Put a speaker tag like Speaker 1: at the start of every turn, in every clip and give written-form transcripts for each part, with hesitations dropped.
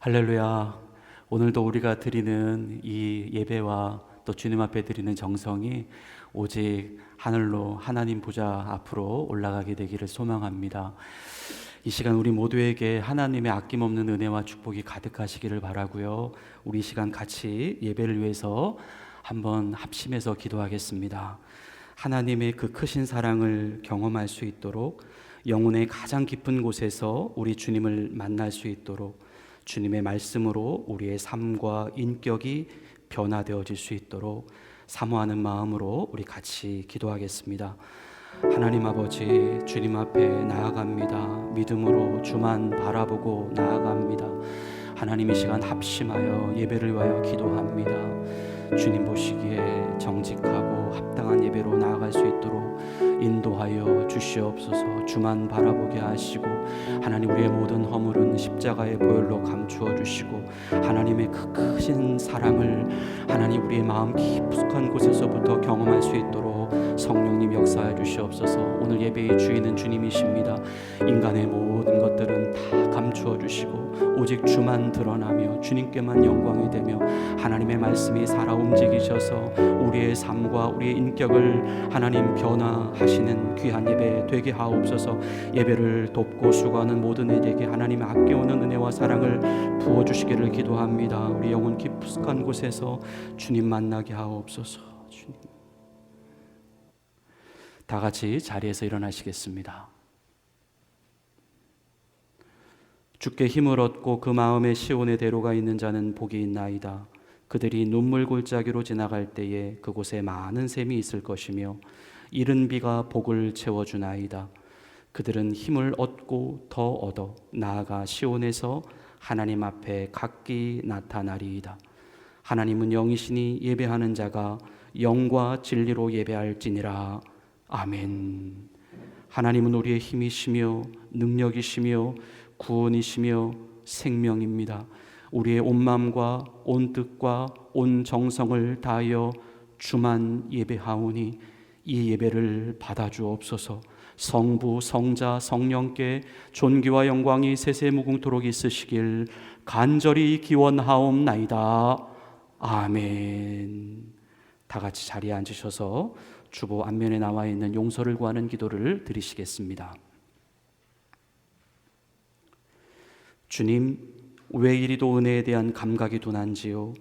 Speaker 1: 할렐루야. 오늘도 우리가 드리는 이 예배와 또 주님 앞에 드리는 정성이 오직 하늘로 하나님 보좌 앞으로 올라가게 되기를 소망합니다. 이 시간 우리 모두에게 하나님의 아낌없는 은혜와 축복이 가득하시기를 바라고요. 우리 이 시간 같이 예배를 위해서 한번 합심해서 기도하겠습니다. 하나님의 그 크신 사랑을 경험할 수 있도록, 영혼의 가장 깊은 곳에서 우리 주님을 만날 수 있도록, 주님의 말씀으로 우리의 삶과 인격이 변화되어질 수 있도록 사모하는 마음으로 우리 같이 기도하겠습니다. 하나님 아버지, 주님 앞에 나아갑니다. 믿음으로 주만 바라보고 나아갑니다. 하나님, 이 시간 합심하여 예배를 위하여 기도합니다. 주님 보시기에 정직하고 합당한 예배로 나아갈 수 있도록 인도하여 주시옵소서. 주만 바라보게 하시고 하나님, 우리의 모든 허물은 십자가의 보혈로 감추어 주시고 하나님의 그 크신 사랑을 하나님 우리의 마음 깊숙한 곳에서부터 경험할 수 있도록 성령님 역사해 주시옵소서. 오늘 예배의 주인은 주님이십니다. 인간의 모든 것들은 다 감추어 주시고 오직 주만 드러나며 주님께만 영광이 되며 하나님의 말씀이 살아 움직이셔서 우리의 삶과 우리의 인격을 하나님 변화하시는 귀한 예배 되게 하옵소서. 예배를 돕고 수고하는 모든 이에게 하나님의 아껴오는 은혜와 사랑을 부어주시기를 기도합니다. 우리 영혼 깊숙한 곳에서 주님 만나게 하옵소서. 주님, 다 같이 자리에서 일어나시겠습니다. 주께 힘을 얻고 그 마음에 시온의 대로가 있는 자는 복이 있나이다. 그들이 눈물 골짜기로 지나갈 때에 그곳에 많은 샘이 있을 것이며 이른 비가 복을 채워주나이다. 그들은 힘을 얻고 더 얻어 나아가 시온에서 하나님 앞에 각기 나타나리이다. 하나님은 영이시니 예배하는 자가 영과 진리로 예배할지니라. 아멘. 하나님은 우리의 힘이시며 능력이시며 구원이시며 생명입니다. 우리의 온 마음과 온 뜻과 온 정성을 다하여 주만 예배하오니 이 예배를 받아주옵소서. 성부, 성자, 성령께 존귀와 영광이 세세무궁토록 있으시길 간절히 기원하옵나이다. 아멘. 다 같이 자리에 앉으셔서 주보 앞면에 나와 있는 용서를 구하는 기도를 드리시겠습니다. 주님, 왜 이리도 은혜에 대한 감각이 둔한지요.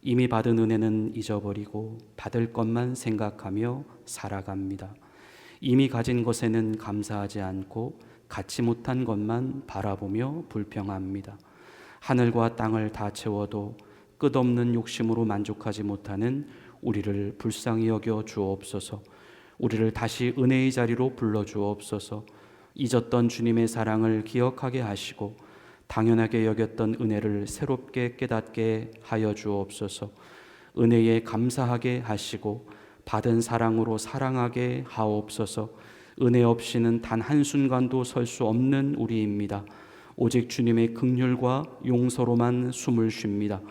Speaker 1: 이미 받은 은혜는 잊어버리고 받을 것만 생각하며 살아갑니다. 이미 가진 것에는 감사하지 않고 갖지 못한 것만 바라보며 불평합니다. 하늘과 땅을 다 채워도 끝없는 욕심으로 만족하지 못하는 우리를 불쌍히 여겨 주옵소서. 우리를 다시 은혜의 자리로 불러 주옵소서. 잊었던 주님의 사랑을 기억하게 하시고 당연하게 여겼던 은혜를 새롭게 깨닫게 하여 주옵소서. 은혜에 감사하게 하시고 받은 사랑으로 사랑하게 하옵소서. 은혜 없이는 단 한순간도 설 수 없는 우리입니다. 오직 주님의 긍휼과 용서로만 숨을 쉽니다.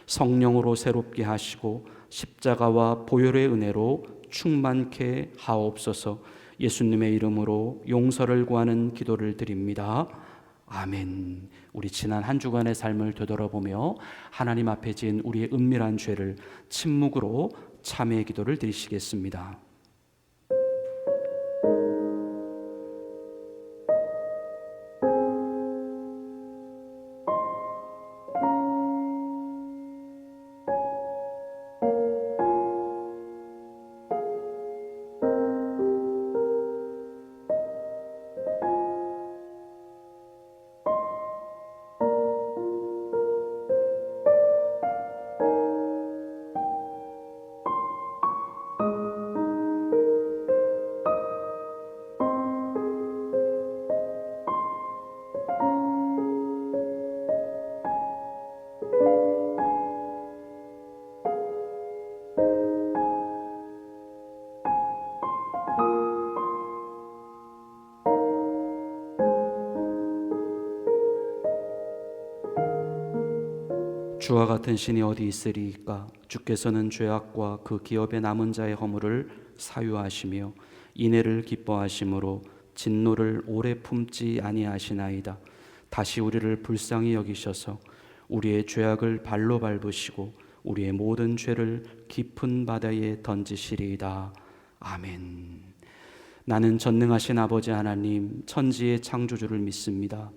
Speaker 1: 성령으로 새롭게 하시고 십자가와 보혈의 은혜로 충만케 하옵소서. 예수님의 이름으로 용서를 구하는 기도를 드립니다. 아멘. 우리 지난 한 주간의 삶을 되돌아보며 하나님 앞에 지은 우리의 은밀한 죄를 침묵으로 참회의 기도를 드리시겠습니다. 주와 같은 신이 어디 있으리이까. 주께서는 죄악과 그 기업에 남은 자의 허물을 사유하시며 인애를 기뻐하심으로 진노를 오래 품지 아니하시나이다. 다시 우리를 불쌍히 여기셔서 우리의 죄악을 발로 밟으시고 우리의 모든 죄를 깊은 바다에 던지시리이다. 아멘. 나는 전능하신 아버지 하나님, 천지의 창조주를 믿습니다.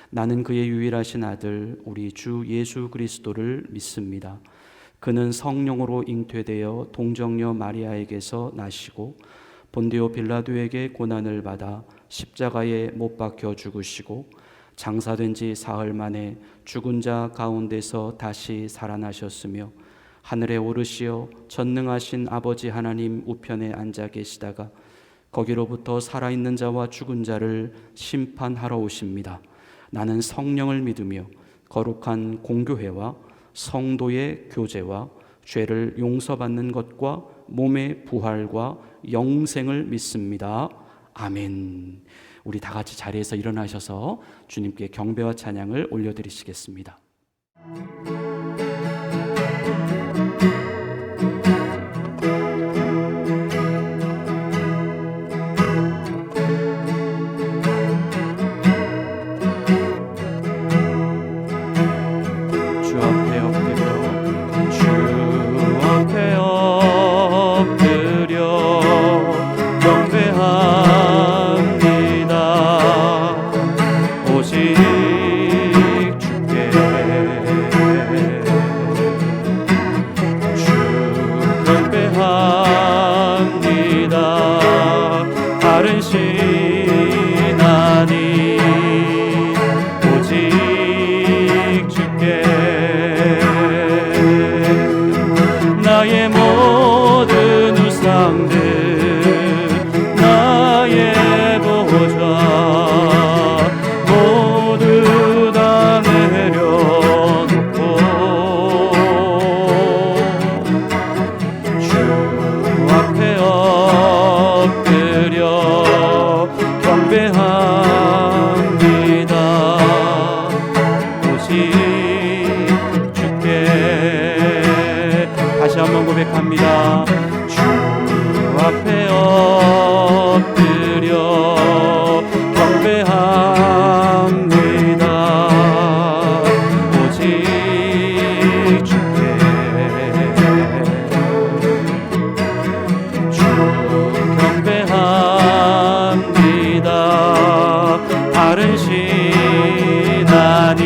Speaker 1: 나는 그의 유일하신 아들 우리 주 예수 그리스도를 믿습니다. 그는 성령으로 잉태되어 동정녀 마리아에게서 나시고 본디오 빌라도에게 고난을 받아 십자가에 못 박혀 죽으시고 장사된 지 사흘 만에 죽은 자 가운데서 다시 살아나셨으며 하늘에 오르시어 전능하신 아버지 하나님 우편에 앉아 계시다가 거기로부터 살아있는 자와 죽은 자를 심판하러 오십니다. 나는 성령을 믿으며 거룩한 공교회와 성도의 교제와 죄를 용서받는 것과 몸의 부활과 영생을 믿습니다. 아멘. 우리 다 같이 자리에서 일어나셔서 주님께 경배와 찬양을 올려드리시겠습니다.
Speaker 2: 나의 모든 우상들 나의 보좌 모두 다 내려놓고 주 앞에 엎드려 경배합니다. 오직 다시 한번 고백합니다. 주 앞에 엎드려 경배합니다. 오직 주께 주 경배합니다. 다른 신 아니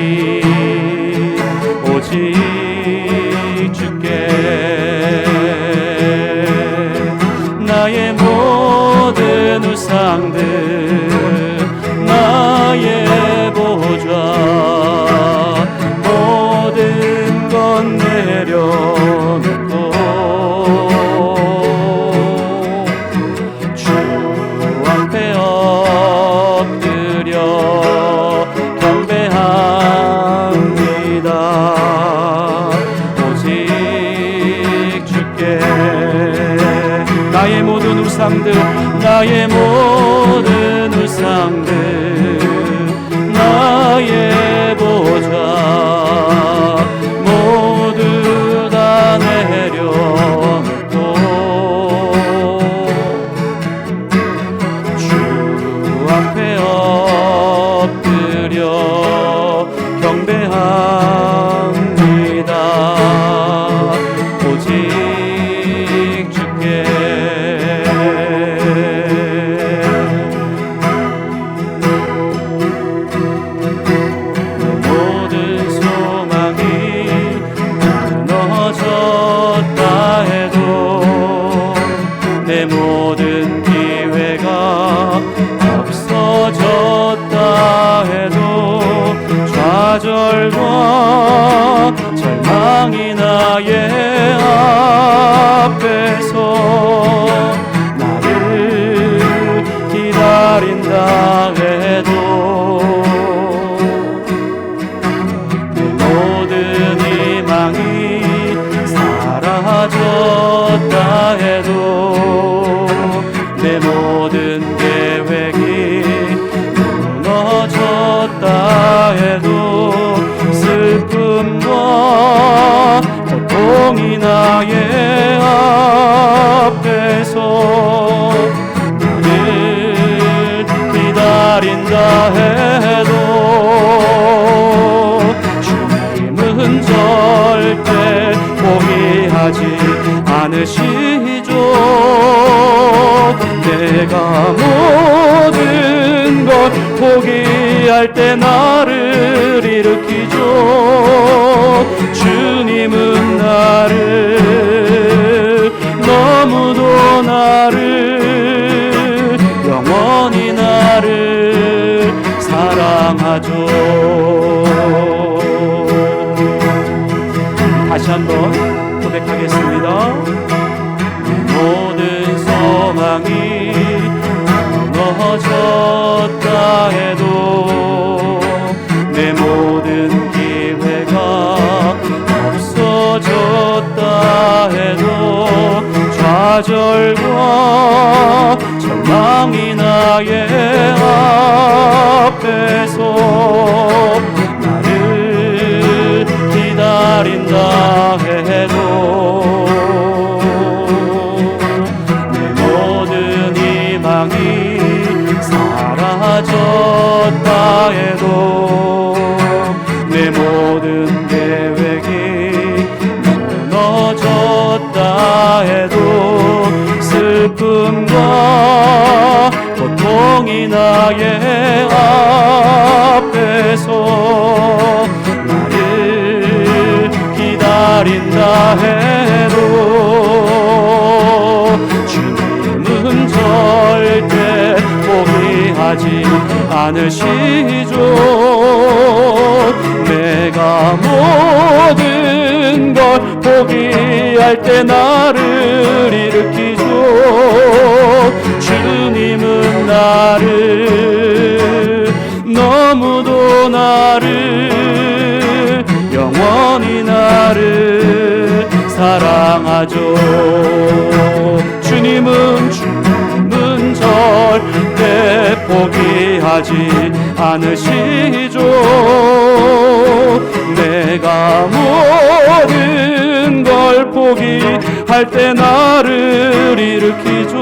Speaker 2: 오직 주께 나의 모든 우상들 나의 보좌 모든 건 내려놓고 주 앞에 엎드려 경배합니다. 오직 주께 나의 모든 우상들 나의 모든 우상들 나의 보좌 모두 다 내려놓고 주 앞에 엎드려 경배합니다. 오직 주께 모든 소망이 무너졌다 해도 내 모든 기회가 없어졌다 해도 좌절과 절망이 나의 앞에서 나를 기다린다 해도 내 모든 희망이 사라졌다 해도 내 모든 계획이 무너졌다 해도 슬픔과 고통이 나의 앞에서 나를 기다린다 해도 주님은 포기할 때 나를 일으키죠. 주님은 나를, 너무도 나를, 영원히 나를 사랑하죠. 다시 한번 고백하겠습니다. 모든 소망이 무너졌다 해도, 내 모든 기회가 없어졌다 해도, 좌절과 절망이 나의 앞에서 나를 기다린다 해도, 내 모든 희망이 사라졌다 해도, 내 모든 계획이 무너졌다 해도, 슬픔과 고통이 나의 앞에서 나를 기다린다 해도, 주님은 절대 포기하지 않으시죠. 내가 모든 걸 포기할 때 나를 일으키죠. 주님은 나를, 너무도 나를, 영원히 나를 사랑하죠. 주님은 절대 포기하지 않으시죠. 내가 모든 걸 포기할 때 나를 일으키죠.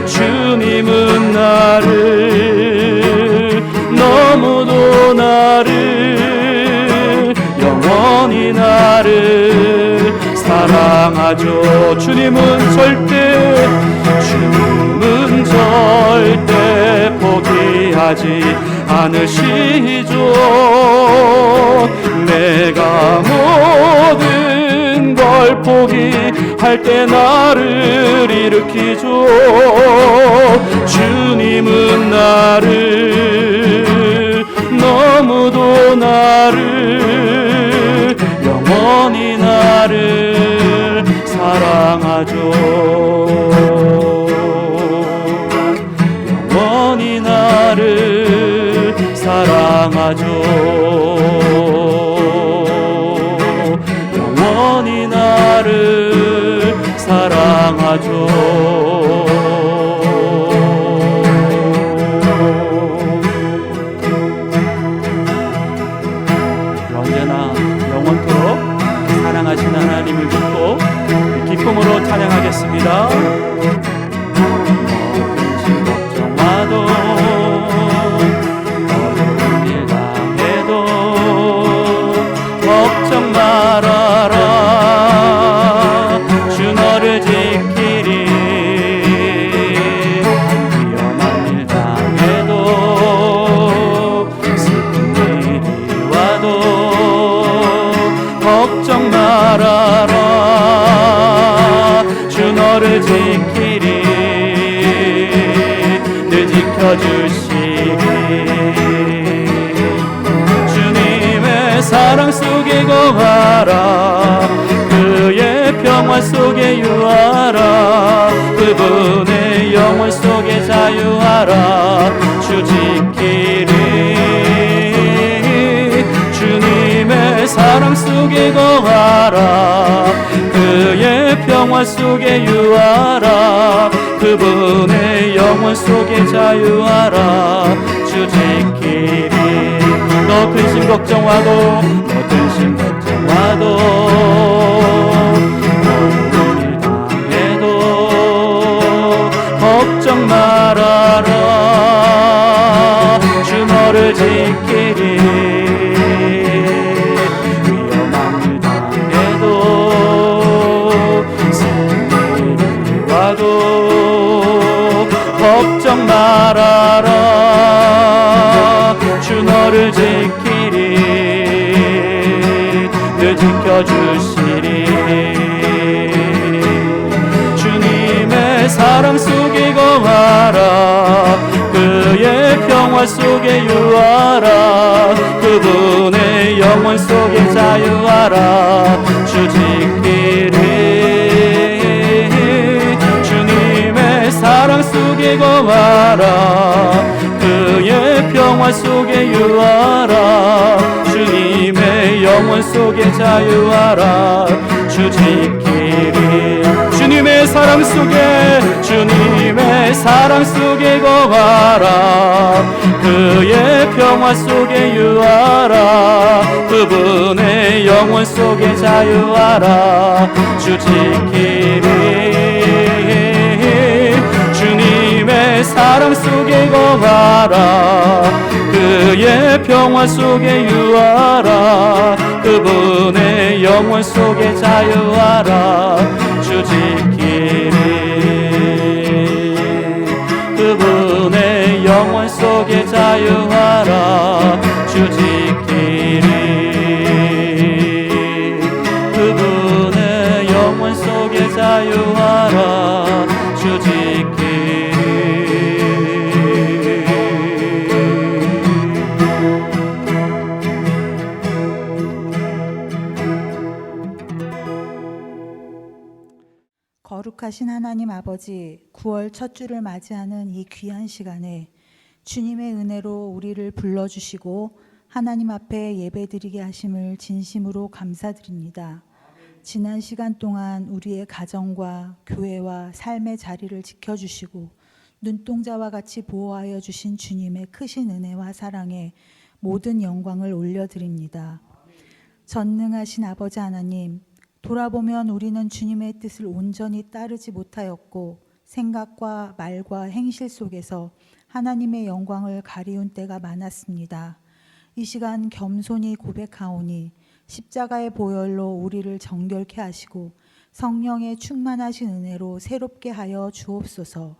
Speaker 2: 주님은 나를, 너무도 나를, 영원히 나를 사랑하죠. 주님은 절대 포기하지 않으시죠. 내가 모든 걸 포기할 때 나를 일으키죠. 주님은 나를, 너무도 나를, 영원히 나를 사랑하죠. 영원히 나를 사랑하죠. 영원히 나를 사랑하죠. 언제나 영원토록 사랑하신 하나님을 믿고 기쁨으로 찬양하겠습니다. 걱정 말아라. 주 너를 지키리. 위험한 일 당해도, 슬픈 일이 와도 걱정 말아라. 주 너를 지키리. 늘 지켜주시리. 사랑 속에 거하라. 그의 평화 속에 유하라. 그분의 영원 속에 자유하라. 주 지키리. 주님의 사랑 속에 거하라. 그의 평화 속에 유하라. 그분의 영원 속에 자유하라. 주 지키리. 너 근심 걱정하고, 너 근심 걱정하도, 어려운 일 당해도 걱정 말아라. 주 너를 지키리. 위험한 일 당해도, 슬픈 일이 와도 걱정 말아라. 너를 지키리 늘 지켜주시리 주님의 사랑 속에 거하라 그의 평화 속에 유하라 그분의 영원 속에 자유하라 주 지키리 주님의 사랑 속에 거하라 그의 평화 속에 유하라 주님의 영원 속에 자유하라 주 지키리 주님의 사랑 속에 거하라 그의 평화 속에 유하라 그분의 영원 속에 자유하라 주 지키리 주님의 사랑 속에 거하라 그의 평화 속에 유하라 그분의 영원 속에 자유하라 주 지키리 그분의 영원 속에 자유하라 주 지키리 그분의 영원 속에 자유하라 주 지키리
Speaker 3: 거룩하신 하나님 아버지, 9월 첫 주를 맞이하는 이 귀한 시간에 주님의 은혜로 우리를 불러주시고 하나님 앞에 예배드리게 하심을 진심으로 감사드립니다. 지난 시간 동안 우리의 가정과 교회와 삶의 자리를 지켜주시고 눈동자와 같이 보호하여 주신 주님의 크신 은혜와 사랑에 모든 영광을 올려드립니다. 전능하신 아버지 하나님, 돌아보면 우리는 주님의 뜻을 온전히 따르지 못하였고 생각과 말과 행실 속에서 하나님의 영광을 가리운 때가 많았습니다. 이 시간 겸손히 고백하오니 십자가의 보혈로 우리를 정결케 하시고 성령의 충만하신 은혜로 새롭게 하여 주옵소서.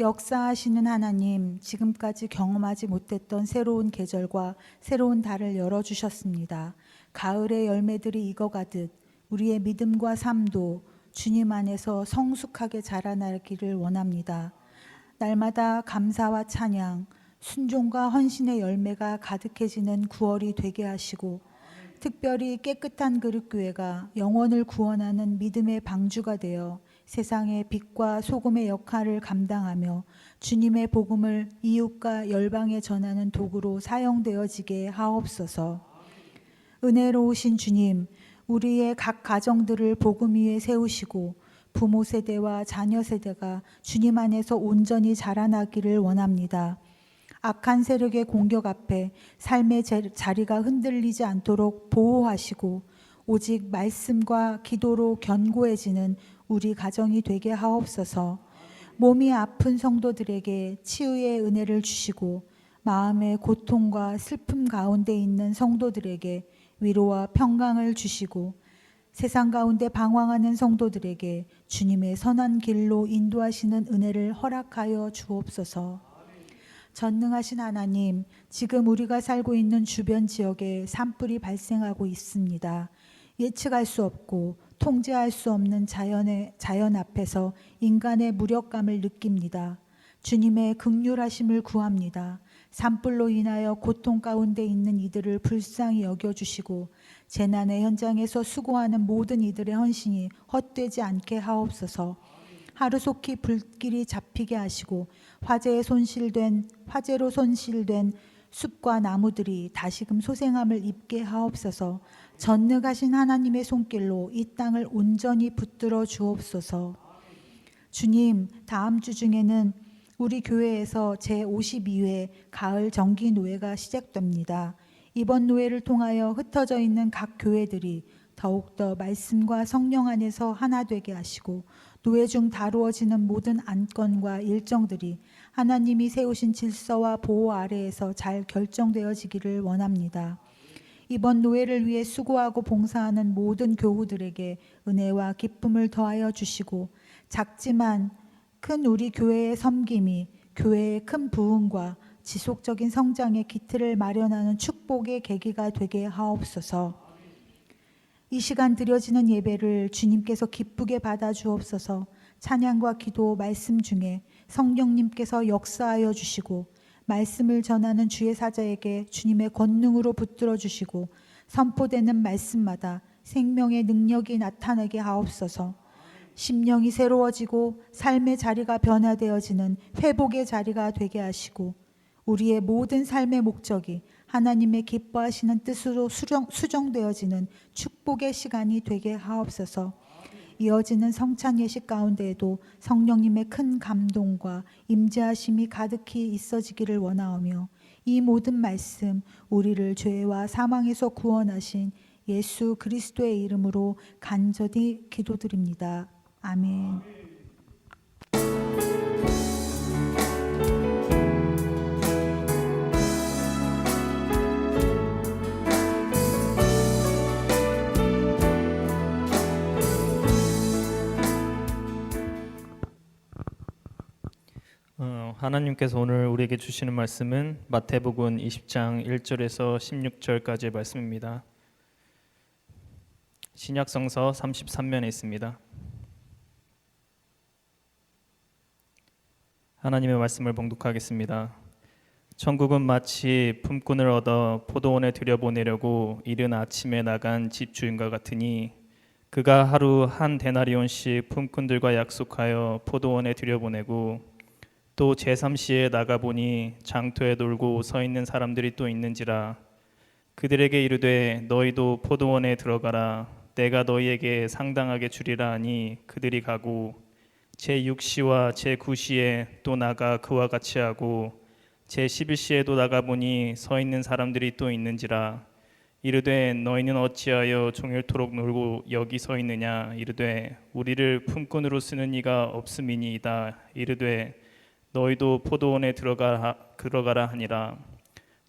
Speaker 3: 역사하시는 하나님, 지금까지 경험하지 못했던 새로운 계절과 새로운 달을 열어주셨습니다. 가을의 열매들이 익어가듯 우리의 믿음과 삶도 주님 안에서 성숙하게 자라나기를 원합니다. 날마다 감사와 찬양, 순종과 헌신의 열매가 가득해지는 9월이 되게 하시고 특별히 깨끗한 그릇교회가 영혼을 구원하는 믿음의 방주가 되어 세상의 빛과 소금의 역할을 감당하며 주님의 복음을 이웃과 열방에 전하는 도구로 사용되어지게 하옵소서. 은혜로우신 주님, 우리의 각 가정들을 복음 위에 세우시고 부모 세대와 자녀 세대가 주님 안에서 온전히 자라나기를 원합니다. 악한 세력의 공격 앞에 삶의 자리가 흔들리지 않도록 보호하시고 오직 말씀과 기도로 견고해지는 우리 가정이 되게 하옵소서. 몸이 아픈 성도들에게 치유의 은혜를 주시고 마음의 고통과 슬픔 가운데 있는 성도들에게 위로와 평강을 주시고 세상 가운데 방황하는 성도들에게 주님의 선한 길로 인도하시는 은혜를 허락하여 주옵소서. 전능하신 하나님, 지금 우리가 살고 있는 주변 지역에 산불이 발생하고 있습니다. 예측할 수 없고 통제할 수 없는 자연 앞에서 인간의 무력감을 느낍니다. 주님의 긍휼하심을 구합니다. 산불로 인하여 고통 가운데 있는 이들을 불쌍히 여겨주시고 재난의 현장에서 수고하는 모든 이들의 헌신이 헛되지 않게 하옵소서. 하루속히 불길이 잡히게 하시고 화재로 손실된 숲과 나무들이 다시금 소생함을 입게 하옵소서. 전능하신 하나님의 손길로 이 땅을 온전히 붙들어 주옵소서. 주님, 다음 주 중에는 우리 교회에서 제52회 가을 정기 노회가 시작됩니다. 이번 노회를 통하여 흩어져 있는 각 교회들이 더욱더 말씀과 성령 안에서 하나 되게 하시고 노회 중 다루어지는 모든 안건과 일정들이 하나님이 세우신 질서와 보호 아래에서 잘 결정되어지기를 원합니다. 이번 노회를 위해 수고하고 봉사하는 모든 교우들에게 은혜와 기쁨을 더하여 주시고 작지만 큰 우리 교회의 섬김이 교회의 큰 부흥과 지속적인 성장의 기틀을 마련하는 축복의 계기가 되게 하옵소서. 이 시간 드려지는 예배를 주님께서 기쁘게 받아 주옵소서. 찬양과 기도, 말씀 중에 성령님께서 역사하여 주시고 말씀을 전하는 주의 사자에게 주님의 권능으로 붙들어 주시고 선포되는 말씀마다 생명의 능력이 나타나게 하옵소서. 심령이 새로워지고 삶의 자리가 변화되어지는 회복의 자리가 되게 하시고 우리의 모든 삶의 목적이 하나님의 기뻐하시는 뜻으로 수정되어지는 축복의 시간이 되게 하옵소서. 이어지는 성찬 예식 가운데에도 성령님의 큰 감동과 임재하심이 가득히 있어지기를 원하오며 이 모든 말씀 우리를 죄와 사망에서 구원하신 예수 그리스도의 이름으로 간절히 기도드립니다. 아멘.
Speaker 2: 하나님께서 오늘 우리에게 주시는 말씀은 마태복음 20장 1절에서 16절까지의 말씀입니다. 신약성서 33면에 있습니다. 하나님의 말씀을 봉독하겠습니다. 천국은 마치 품꾼을 얻어 포도원에 들여보내려고 이른 아침에 나간 집주인과 같으니 그가 하루 한 데나리온씩 품꾼들과 약속하여 포도원에 들여보내고 또 제3시에 나가보니 장터에 놀고 서 있는 사람들이 또 있는지라 그들에게 이르되 너희도 포도원에 들어가라 내가 너희에게 상당하게 주리라 하니 그들이 가고 제6시와 제9시에 또 나가 그와 같이 하고 제11시에도 나가보니 서 있는 사람들이 또 있는지라 이르되 너희는 어찌하여 종일토록 놀고 여기 서 있느냐 이르되 우리를 품꾼으로 쓰는 이가 없음이니이다 이르되 너희도 포도원에 들어가라 하니라.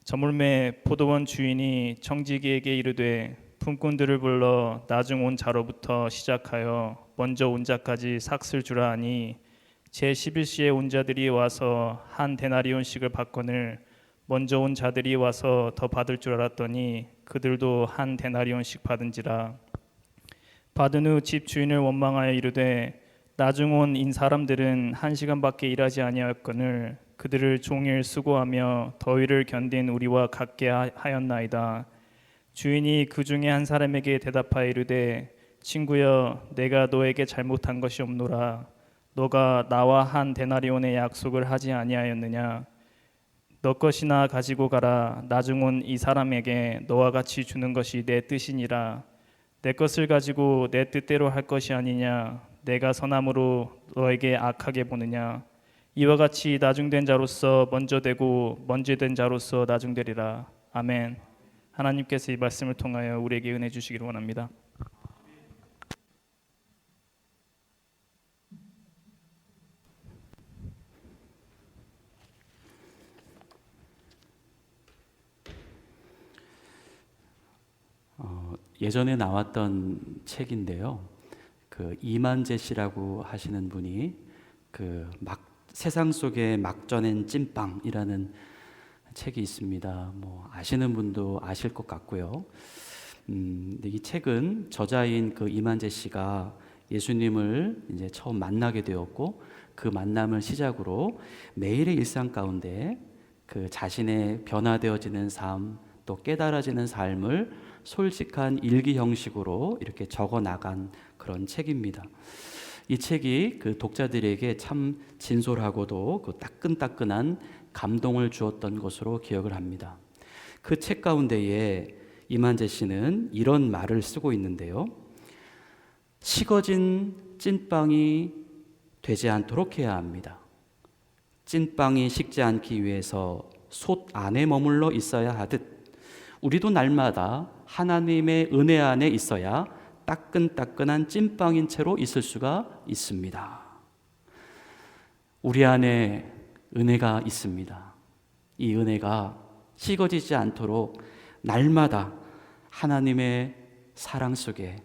Speaker 2: 저물매 포도원 주인이 청지기에게 이르되 품꾼들을 불러 나중 온 자로부터 시작하여 먼저 온 자까지 삭슬 주라 하니 제11시에 온 자들이 와서 한 데나리온씩을 받거늘 먼저 온 자들이 와서 더 받을 줄 알았더니 그들도 한 데나리온씩 받은지라. 받은 후 집 주인을 원망하여 이르되 나중 온 인 사람들은 1시간밖에 일하지 아니하였거늘 그들을 종일 수고하며 더위를 견딘 우리와 같게 하였나이다. 주인이 그 중에 한 사람에게 대답하여 이르되 친구여 내가 너에게 잘못한 것이 없노라. 너가 나와 한 데나리온의 약속을 하지 아니하였느냐. 너 것이나 가지고 가라. 나중 온 이 사람에게 너와 같이 주는 것이 내 뜻이니라. 내 것을 가지고 내 뜻대로 할 것이 아니냐. 내가 선함으로 너에게 악하게 보느냐. 이와 같이 나중된 자로서 먼저 되고 먼저 된 자로서 나중되리라. 아멘. 하나님께서 이 말씀을 통하여 우리에게 은혜 주시기를 원합니다.
Speaker 1: 예전에 나왔던 책인데요. 그 이만재 씨라고 하시는 분이 그 세상 속에 막 전엔 찐빵이라는 책이 있습니다. 뭐 아시는 분도 아실 것 같고요. 근데 이 책은 저자인 그 이만재 씨가 예수님을 이제 처음 만나게 되었고 그 만남을 시작으로 매일의 일상 가운데 그 자신의 변화되어지는 삶 또 깨달아지는 삶을 솔직한 일기 형식으로 이렇게 적어 나간 그런 책입니다. 이 책이 그 독자들에게 참 진솔하고도 그 따끈따끈한 감동을 주었던 것으로 기억을 합니다. 그 책 가운데에 이만재 씨는 이런 말을 쓰고 있는데요. 식어진 찐빵이 되지 않도록 해야 합니다. 찐빵이 식지 않기 위해서 솥 안에 머물러 있어야 하듯 우리도 날마다 하나님의 은혜 안에 있어야 따끈따끈한 찐빵인 채로 있을 수가 있습니다. 우리 안에 은혜가 있습니다. 이 은혜가 식어지지 않도록 날마다 하나님의 사랑 속에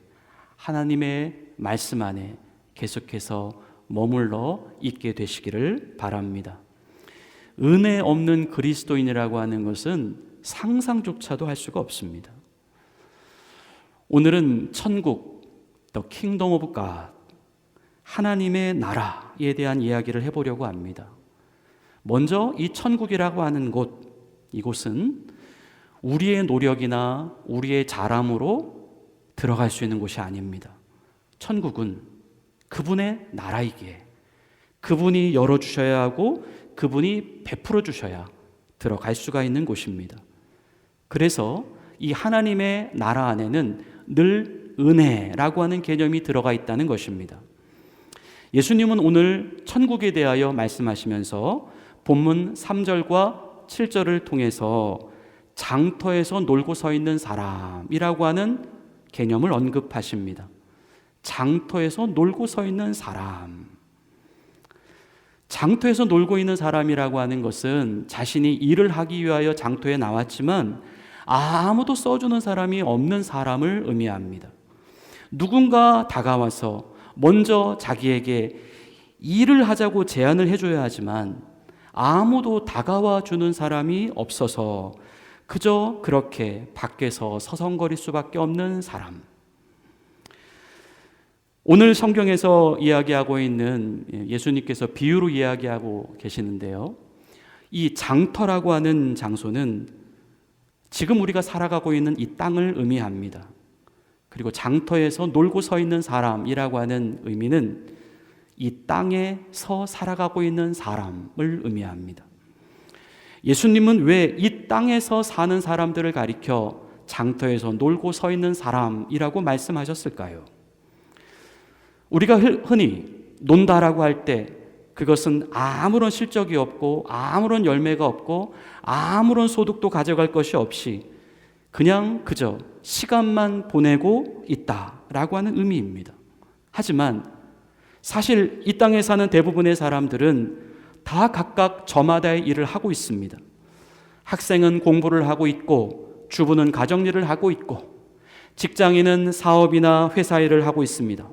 Speaker 1: 하나님의 말씀 안에 계속해서 머물러 있게 되시기를 바랍니다. 은혜 없는 그리스도인이라고 하는 것은 상상조차도 할 수가 없습니다. 오늘은 천국, The Kingdom of God, 하나님의 나라에 대한 이야기를 해보려고 합니다. 먼저 이 천국이라고 하는 이곳은 우리의 노력이나 우리의 잘함으로 들어갈 수 있는 곳이 아닙니다. 천국은 그분의 나라이기에 그분이 열어주셔야 하고 그분이 베풀어 주셔야 들어갈 수가 있는 곳입니다. 그래서 이 하나님의 나라 안에는 늘 은혜라고 하는 개념이 들어가 있다는 것입니다. 예수님은 오늘 천국에 대하여 말씀하시면서 본문 3절과 7절을 통해서 장터에서 놀고 서 있는 사람이라고 하는 개념을 언급하십니다. 장터에서 놀고 서 있는 사람. 장터에서 놀고 있는 사람이라고 하는 것은 자신이 일을 하기 위하여 장터에 나왔지만 아무도 써주는 사람이 없는 사람을 의미합니다. 누군가 다가와서 먼저 자기에게 일을 하자고 제안을 해줘야 하지만 아무도 다가와 주는 사람이 없어서 그저 그렇게 밖에서 서성거릴 수밖에 없는 사람. 오늘 성경에서 이야기하고 있는 예수님께서 비유로 이야기하고 계시는데요. 이 장터라고 하는 장소는 지금 우리가 살아가고 있는 이 땅을 의미합니다. 그리고 장터에서 놀고 서 있는 사람이라고 하는 의미는 이 땅에서 살아가고 있는 사람을 의미합니다. 예수님은 왜 이 땅에서 사는 사람들을 가리켜 장터에서 놀고 서 있는 사람이라고 말씀하셨을까요? 우리가 흔히 논다라고 할 때 그것은 아무런 실적이 없고 아무런 열매가 없고 아무런 소득도 가져갈 것이 없이 그저 시간만 보내고 있다라고 하는 의미입니다. 하지만 사실 이 땅에 사는 대부분의 사람들은 다 각각 저마다의 일을 하고 있습니다. 학생은 공부를 하고 있고 주부는 가정일을 하고 있고 직장인은 사업이나 회사 일을 하고 있습니다.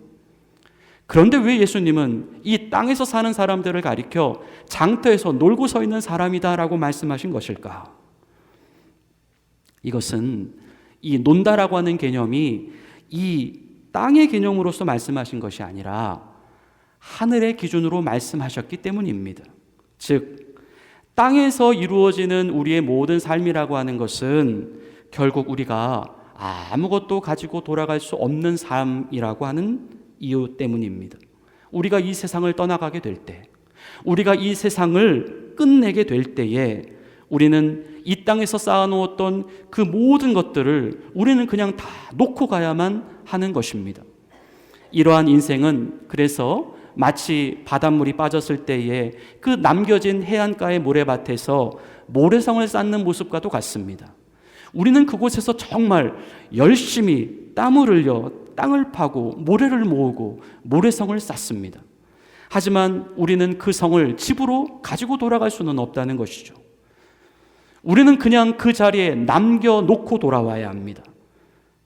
Speaker 1: 그런데 왜 예수님은 이 땅에서 사는 사람들을 가리켜 장터에서 놀고 서 있는 사람이다라고 말씀하신 것일까? 이것은 이 논다라고 하는 개념이 이 땅의 개념으로서 말씀하신 것이 아니라 하늘의 기준으로 말씀하셨기 때문입니다. 즉, 땅에서 이루어지는 우리의 모든 삶이라고 하는 것은 결국 우리가 아무것도 가지고 돌아갈 수 없는 삶이라고 하는 이유 때문입니다. 우리가 이 세상을 떠나가게 될 때, 우리가 이 세상을 끝내게 될 때에 우리는 이 땅에서 쌓아놓았던 그 모든 것들을 우리는 그냥 다 놓고 가야만 하는 것입니다. 이러한 인생은 그래서 마치 바닷물이 빠졌을 때에 그 남겨진 해안가의 모래밭에서 모래성을 쌓는 모습과도 같습니다. 우리는 그곳에서 정말 열심히 땀을 흘려 땅을 파고 모래를 모으고 모래성을 쌓습니다. 하지만 우리는 그 성을 집으로 가지고 돌아갈 수는 없다는 것이죠. 우리는 그냥 그 자리에 남겨놓고 돌아와야 합니다.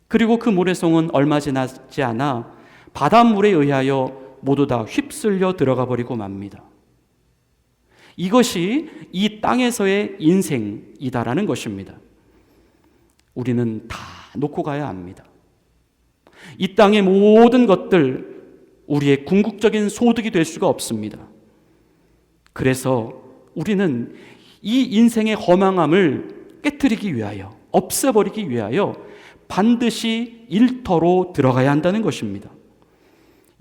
Speaker 1: 그리고 그 모래성은 얼마 지나지 않아 바닷물에 의하여 모두 다 휩쓸려 들어가 버리고 맙니다. 이것이 이 땅에서의 인생이다라는 것입니다. 우리는 다 놓고 가야 합니다. 이 땅의 모든 것들 우리의 궁극적인 소득이 될 수가 없습니다. 그래서 우리는 이 인생의 허망함을 깨트리기 위하여, 없애버리기 위하여 반드시 일터로 들어가야 한다는 것입니다.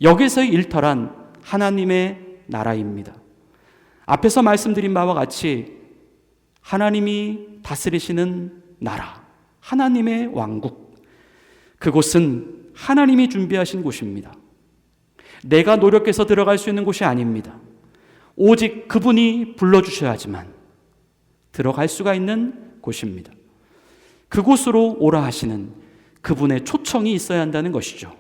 Speaker 1: 여기서의 일터란 하나님의 나라입니다. 앞에서 말씀드린 바와 같이 하나님이 다스리시는 나라, 하나님의 왕국, 그곳은 하나님이 준비하신 곳입니다. 내가 노력해서 들어갈 수 있는 곳이 아닙니다. 오직 그분이 불러주셔야지만 들어갈 수가 있는 곳입니다. 그곳으로 오라 하시는 그분의 초청이 있어야 한다는 것이죠.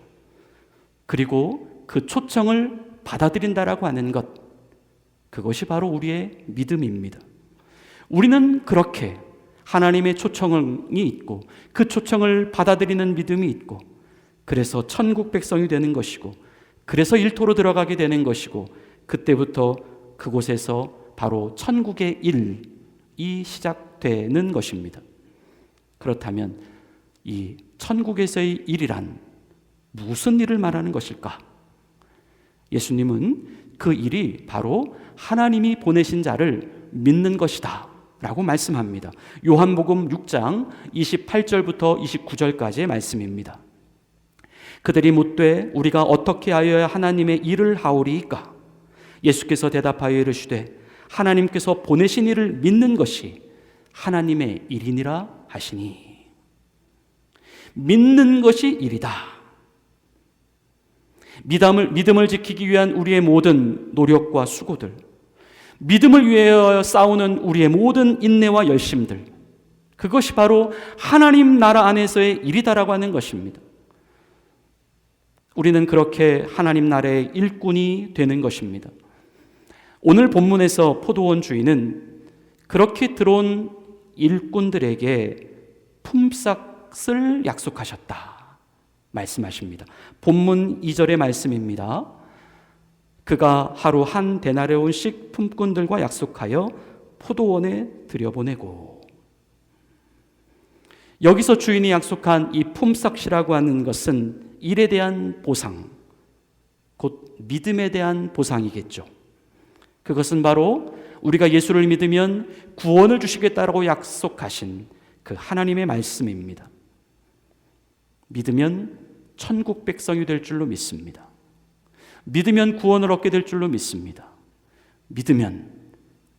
Speaker 1: 그리고 그 초청을 받아들인다라고 하는 것, 그것이 바로 우리의 믿음입니다. 우리는 그렇게 하나님의 초청이 있고 그 초청을 받아들이는 믿음이 있고 그래서 천국 백성이 되는 것이고 그래서 일터로 들어가게 되는 것이고 그때부터 그곳에서 바로 천국의 일이 시작되는 것입니다. 그렇다면 이 천국에서의 일이란 무슨 일을 말하는 것일까? 예수님은 그 일이 바로 하나님이 보내신 자를 믿는 것이다 라고 말씀합니다. 요한복음 6장 28절부터 29절까지의 말씀입니다. 그들이 묻되 우리가 어떻게 하여야 하나님의 일을 하오리이까? 예수께서 대답하여 이르시되 하나님께서 보내신 이를 믿는 것이 하나님의 일이니라 하시니. 믿는 것이 일이다. 믿음을 지키기 위한 우리의 모든 노력과 수고들, 믿음을 위하여 싸우는 우리의 모든 인내와 열심들, 그것이 바로 하나님 나라 안에서의 일이다라고 하는 것입니다. 우리는 그렇게 하나님 나라의 일꾼이 되는 것입니다. 오늘 본문에서 포도원 주인은 그렇게 들어온 일꾼들에게 품삯을 약속하셨다 말씀하십니다. 본문 2절의 말씀입니다. 그가 하루 한 데나리온씩 품꾼들과 약속하여 포도원에 들여보내고. 여기서 주인이 약속한 이 품삯이라고 하는 것은 일에 대한 보상, 곧 믿음에 대한 보상이겠죠. 그것은 바로 우리가 예수를 믿으면 구원을 주시겠다라고 약속하신 그 하나님의 말씀입니다. 믿으면 천국 백성이 될 줄로 믿습니다. 믿으면 구원을 얻게 될 줄로 믿습니다. 믿으면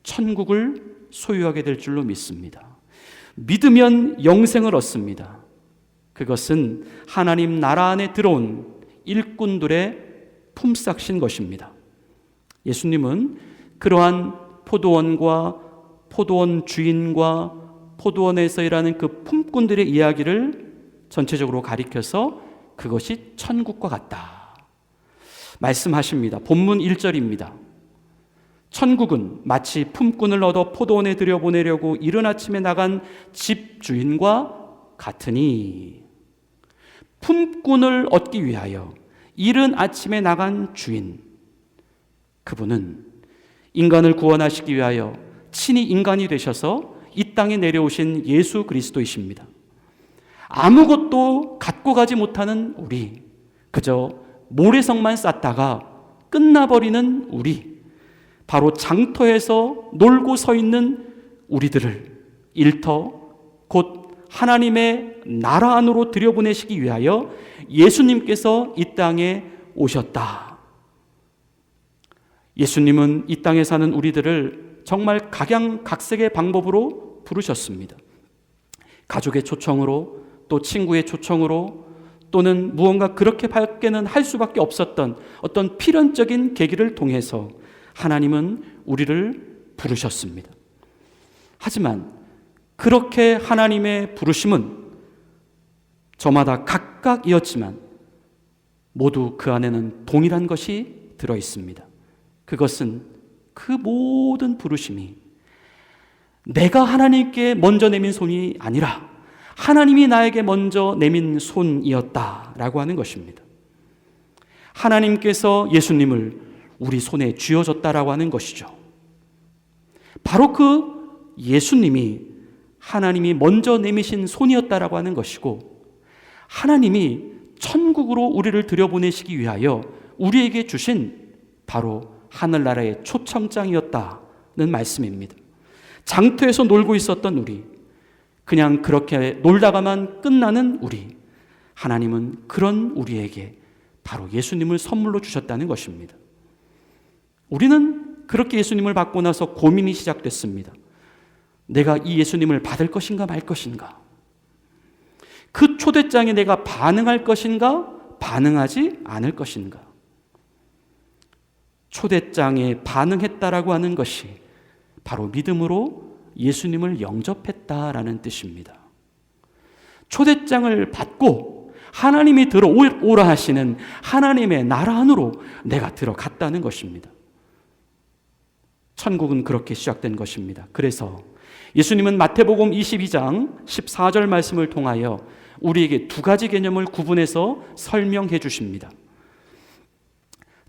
Speaker 1: 천국을 소유하게 될 줄로 믿습니다. 믿으면 영생을 얻습니다. 그것은 하나님 나라 안에 들어온 일꾼들의 품삯인 것입니다. 예수님은 그러한 포도원과 포도원 주인과 포도원에서 일하는 그 품꾼들의 이야기를 전체적으로 가리켜서 그것이 천국과 같다 말씀하십니다. 본문 1절입니다. 천국은 마치 품꾼을 얻어 포도원에 들여보내려고 이른 아침에 나간 집주인과 같으니. 품꾼을 얻기 위하여 이른 아침에 나간 주인, 그분은 인간을 구원하시기 위하여 친히 인간이 되셔서 이 땅에 내려오신 예수 그리스도이십니다. 아무것도 갖고 가지 못하는 우리, 그저 모래성만 쌓다가 끝나버리는 우리, 바로 장터에서 놀고 서 있는 우리들을 일터 곧 하나님의 나라 안으로 들여보내시기 위하여 예수님께서 이 땅에 오셨다. 예수님은 이 땅에 사는 우리들을 정말 각양각색의 방법으로 부르셨습니다. 가족의 초청으로, 또 친구의 초청으로, 또는 무언가 그렇게 밖에는 할 수밖에 없었던 어떤 필연적인 계기를 통해서 하나님은 우리를 부르셨습니다. 하지만 그렇게 하나님의 부르심은 저마다 각각이었지만 모두 그 안에는 동일한 것이 들어 있습니다. 그것은 그 모든 부르심이 내가 하나님께 먼저 내민 손이 아니라 하나님이 나에게 먼저 내민 손이었다라고 하는 것입니다. 하나님께서 예수님을 우리 손에 쥐어줬다라고 하는 것이죠. 바로 그 예수님이 하나님이 먼저 내미신 손이었다라고 하는 것이고, 하나님이 천국으로 우리를 들여보내시기 위하여 우리에게 주신 바로 하늘나라의 초청장이었다는 말씀입니다. 장터에서 놀고 있었던 우리, 그냥 그렇게 놀다가만 끝나는 우리, 하나님은 그런 우리에게 바로 예수님을 선물로 주셨다는 것입니다. 우리는 그렇게 예수님을 받고 나서 고민이 시작됐습니다. 내가 이 예수님을 받을 것인가 말 것인가? 그 초대장에 내가 반응할 것인가 반응하지 않을 것인가? 초대장에 반응했다라고 하는 것이 바로 믿음으로 예수님을 영접했다라는 뜻입니다. 초대장을 받고 하나님이 들어오라 하시는 하나님의 나라 안으로 내가 들어갔다는 것입니다. 천국은 그렇게 시작된 것입니다. 그래서 예수님은 마태복음 22장 14절 말씀을 통하여 우리에게 두 가지 개념을 구분해서 설명해 주십니다.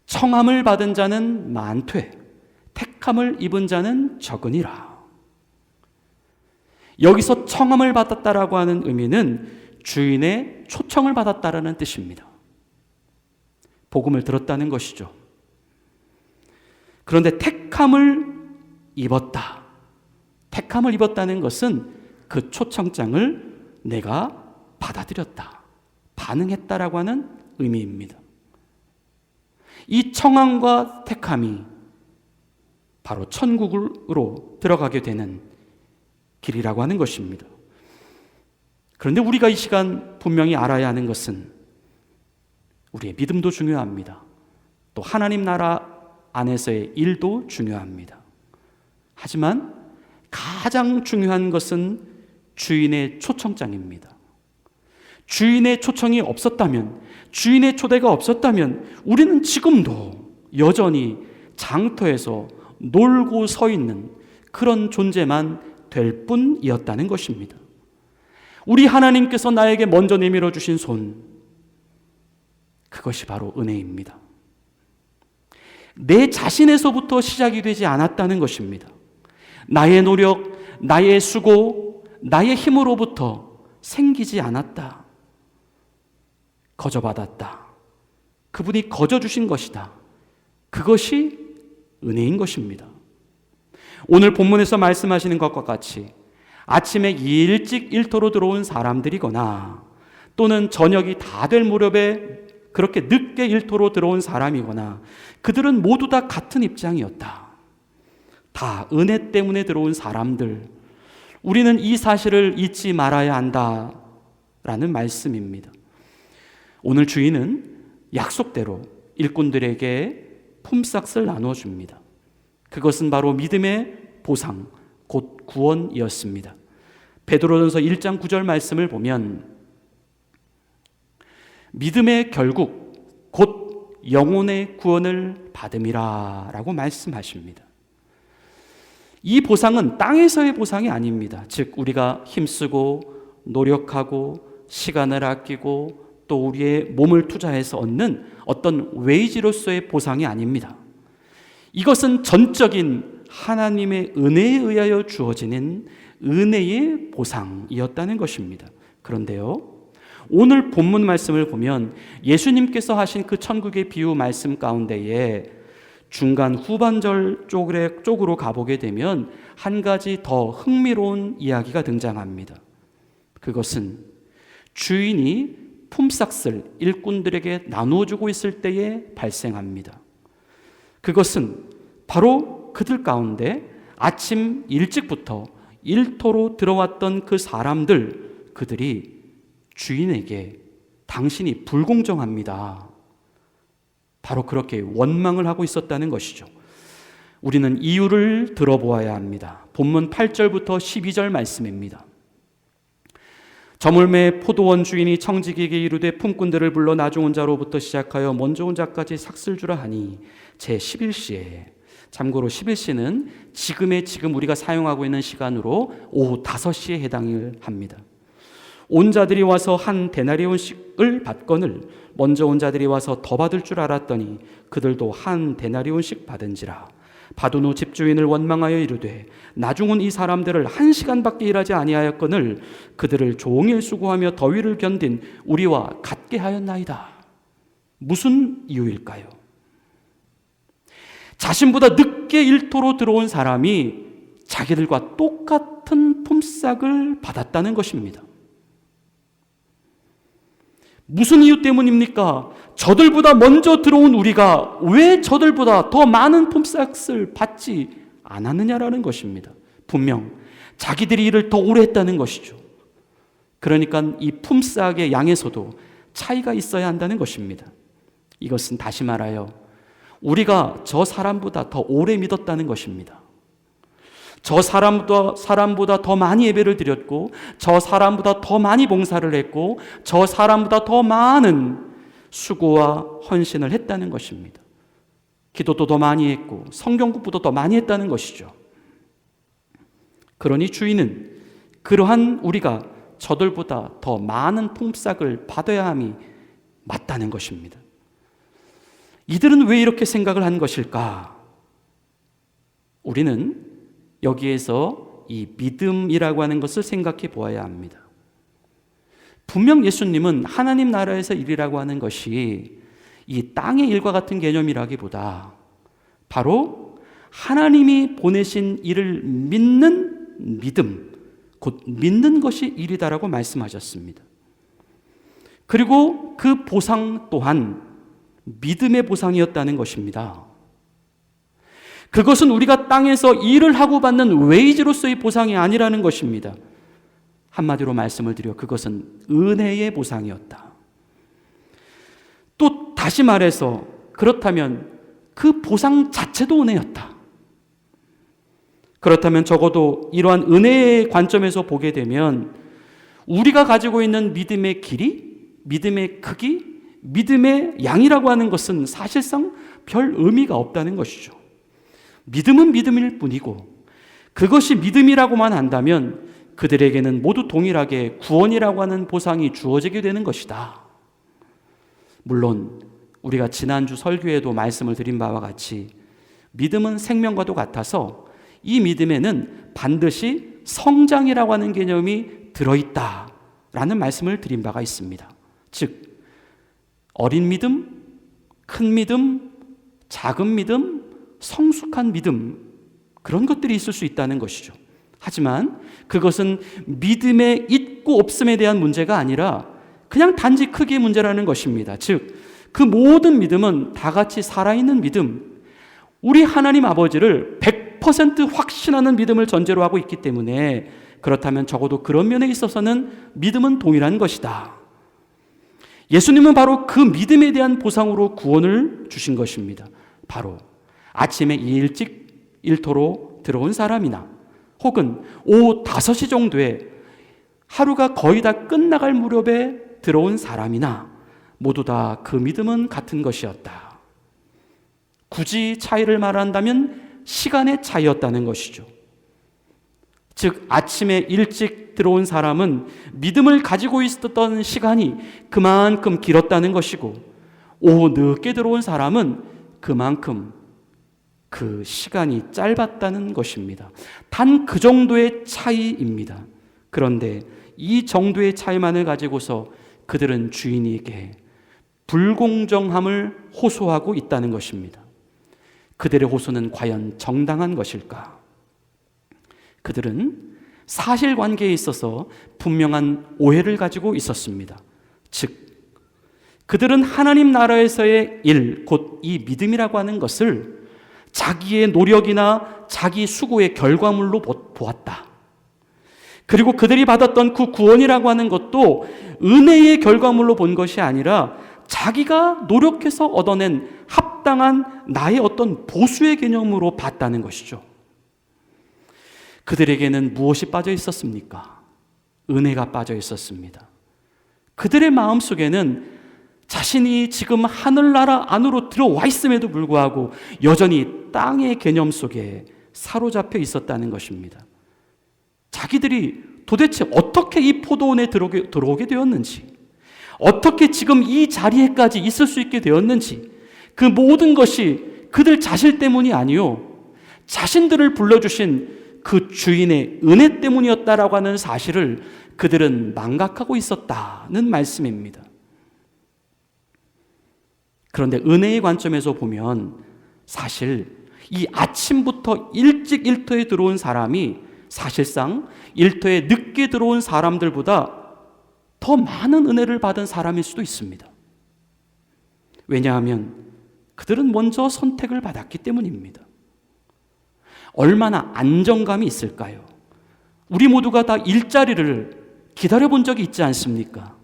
Speaker 1: 청함을 받은 자는 많되 택함을 입은 자는 적으니라. 여기서 청함을 받았다라고 하는 의미는 주인의 초청을 받았다라는 뜻입니다. 복음을 들었다는 것이죠. 그런데 택함을 입었다. 택함을 입었다는 것은 그 초청장을 내가 받아들였다, 반응했다라고 하는 의미입니다. 이 청함과 택함이 바로 천국으로 들어가게 되는 길이라고 하는 것입니다. 그런데 우리가 이 시간 분명히 알아야 하는 것은 우리의 믿음도 중요합니다. 또 하나님 나라 안에서의 일도 중요합니다. 하지만 가장 중요한 것은 주인의 초청장입니다. 주인의 초청이 없었다면, 주인의 초대가 없었다면 우리는 지금도 여전히 장터에서 놀고 서 있는 그런 존재만 될 뿐이었다는 것입니다. 우리 하나님께서 나에게 먼저 내밀어 주신 손, 그것이 바로 은혜입니다. 내 자신에서부터 시작이 되지 않았다는 것입니다. 나의 노력, 나의 수고, 나의 힘으로부터 생기지 않았다. 거저받았다. 그분이 거저 주신 것이다. 그것이 은혜인 것입니다. 오늘 본문에서 말씀하시는 것과 같이 아침에 일찍 일터로 들어온 사람들이거나 또는 저녁이 다 될 무렵에 그렇게 늦게 일터로 들어온 사람이거나 그들은 모두 다 같은 입장이었다. 다 은혜 때문에 들어온 사람들. 우리는 이 사실을 잊지 말아야 한다라는 말씀입니다. 오늘 주인은 약속대로 일꾼들에게 품삯을 나눠줍니다. 그것은 바로 믿음의 보상, 곧 구원이었습니다. 베드로전서 1장 9절 말씀을 보면 믿음의 결국 곧 영혼의 구원을 받음이라 라고 말씀하십니다. 이 보상은 땅에서의 보상이 아닙니다. 즉 우리가 힘쓰고 노력하고 시간을 아끼고 또 우리의 몸을 투자해서 얻는 어떤 웨이지로서의 보상이 아닙니다. 이것은 전적인 하나님의 은혜에 의하여 주어지는 은혜의 보상이었다는 것입니다. 그런데요, 오늘 본문 말씀을 보면 예수님께서 하신 그 천국의 비유 말씀 가운데에 중간 후반절 쪽으로 가보게 되면 한 가지 더 흥미로운 이야기가 등장합니다. 그것은 주인이 품삯을 일꾼들에게 나누어주고 있을 때에 발생합니다. 그것은 바로 그들 가운데 아침 일찍부터 일터로 들어왔던 그 사람들, 그들이 주인에게 당신이 불공정합니다, 바로 그렇게 원망을 하고 있었다는 것이죠. 우리는 이유를 들어보아야 합니다. 본문 8절부터 12절 말씀입니다. 저물매 포도원 주인이 청지기에게 이르되 품꾼들을 불러 나중 온 자로부터 시작하여 먼저 온 자까지 삭슬 주라 하니 제 11시에, 참고로 11시는 지금 우리가 사용하고 있는 시간으로 오후 5시에 해당을 합니다. 온 자들이 와서 한 데나리온씩을 받거늘 먼저 온 자들이 와서 더 받을 줄 알았더니 그들도 한 데나리온씩 받은지라. 받은 후 집주인을 원망하여 이르되 나중 온 이 사람들을 1시간밖에 일하지 아니하였거늘 그들을 종일 수고하며 더위를 견딘 우리와 같게 하였나이다. 무슨 이유일까요? 자신보다 늦게 일터로 들어온 사람이 자기들과 똑같은 품삯을 받았다는 것입니다. 무슨 이유 때문입니까? 저들보다 먼저 들어온 우리가 왜 저들보다 더 많은 품삯을 받지 않았느냐라는 것입니다. 분명 자기들이 일을 더 오래 했다는 것이죠. 그러니까 이 품삯의 양에서도 차이가 있어야 한다는 것입니다. 이것은 다시 말하여 우리가 저 사람보다 더 오래 믿었다는 것입니다. 저 사람보다 더 많이 예배를 드렸고, 저 사람보다 더 많이 봉사를 했고, 저 사람보다 더 많은 수고와 헌신을 했다는 것입니다. 기도도 더 많이 했고 성경 공부도 더 많이 했다는 것이죠. 그러니 주인은 그러한 우리가 저들보다 더 많은 품삯을 받아야 함이 맞다는 것입니다. 이들은 왜 이렇게 생각을 한 것일까? 우리는 여기에서 이 믿음이라고 하는 것을 생각해 보아야 합니다. 분명 예수님은 하나님 나라에서 일이라고 하는 것이 이 땅의 일과 같은 개념이라기보다 바로 하나님이 보내신 일을 믿는 믿음, 곧 믿는 것이 일이다라고 말씀하셨습니다. 그리고 그 보상 또한 믿음의 보상이었다는 것입니다. 그것은 우리가 땅에서 일을 하고 받는 웨이지로서의 보상이 아니라는 것입니다. 한마디로 말씀을 드려 그것은 은혜의 보상이었다. 또 다시 말해서 그렇다면 그 보상 자체도 은혜였다. 그렇다면 적어도 이러한 은혜의 관점에서 보게 되면 우리가 가지고 있는 믿음의 길이, 믿음의 크기, 믿음의 양이라고 하는 것은 사실상 별 의미가 없다는 것이죠. 믿음은 믿음일 뿐이고 그것이 믿음이라고만 한다면 그들에게는 모두 동일하게 구원이라고 하는 보상이 주어지게 되는 것이다. 물론 우리가 지난주 설교에도 말씀을 드린 바와 같이 믿음은 생명과도 같아서 이 믿음에는 반드시 성장이라고 하는 개념이 들어있다라는 말씀을 드린 바가 있습니다. 즉 어린 믿음, 큰 믿음, 작은 믿음, 성숙한 믿음, 그런 것들이 있을 수 있다는 것이죠. 하지만 그것은 믿음의 있고 없음에 대한 문제가 아니라 그냥 단지 크기의 문제라는 것입니다. 즉 그 모든 믿음은 다 같이 살아있는 믿음, 우리 하나님 아버지를 100% 확신하는 믿음을 전제로 하고 있기 때문에 그렇다면 적어도 그런 면에 있어서는 믿음은 동일한 것이다. 예수님은 바로 그 믿음에 대한 보상으로 구원을 주신 것입니다. 바로 아침에 일찍 일터로 들어온 사람이나 혹은 오후 5시 정도에 하루가 거의 다 끝나갈 무렵에 들어온 사람이나 모두 다 그 믿음은 같은 것이었다. 굳이 차이를 말한다면 시간의 차이였다는 것이죠. 즉 아침에 일찍 들어온 사람은 믿음을 가지고 있었던 시간이 그만큼 길었다는 것이고 오후 늦게 들어온 사람은 그만큼 그 시간이 짧았다는 것입니다. 단 그 정도의 차이입니다. 그런데 이 정도의 차이만을 가지고서 그들은 주인에게 불공정함을 호소하고 있다는 것입니다. 그들의 호소는 과연 정당한 것일까? 그들은 사실관계에 있어서 분명한 오해를 가지고 있었습니다. 즉 그들은 하나님 나라에서의 일, 곧 이 믿음이라고 하는 것을 자기의 노력이나 자기 수고의 결과물로 보았다. 그리고 그들이 받았던 그 구원이라고 하는 것도 은혜의 결과물로 본 것이 아니라 자기가 노력해서 얻어낸 합당한 나의 어떤 보수의 개념으로 봤다는 것이죠. 그들에게는 무엇이 빠져 있었습니까? 은혜가 빠져 있었습니다. 그들의 마음속에는 자신이 지금 하늘나라 안으로 들어와 있음에도 불구하고 여전히 땅의 개념 속에 사로잡혀 있었다는 것입니다. 자기들이 도대체 어떻게 이 포도원에 들어오게 되었는지, 어떻게 지금 이 자리에까지 있을 수 있게 되었는지, 그 모든 것이 그들 자신 때문이 아니요 자신들을 불러주신 그 주인의 은혜 때문이었다라고 하는 사실을 그들은 망각하고 있었다는 말씀입니다. 그런데 은혜의 관점에서 보면 사실 이 아침부터 일찍 일터에 들어온 사람이 사실상 일터에 늦게 들어온 사람들보다 더 많은 은혜를 받은 사람일 수도 있습니다. 왜냐하면 그들은 먼저 선택을 받았기 때문입니다. 얼마나 안정감이 있을까요? 우리 모두가 다 일자리를 기다려본 적이 있지 않습니까?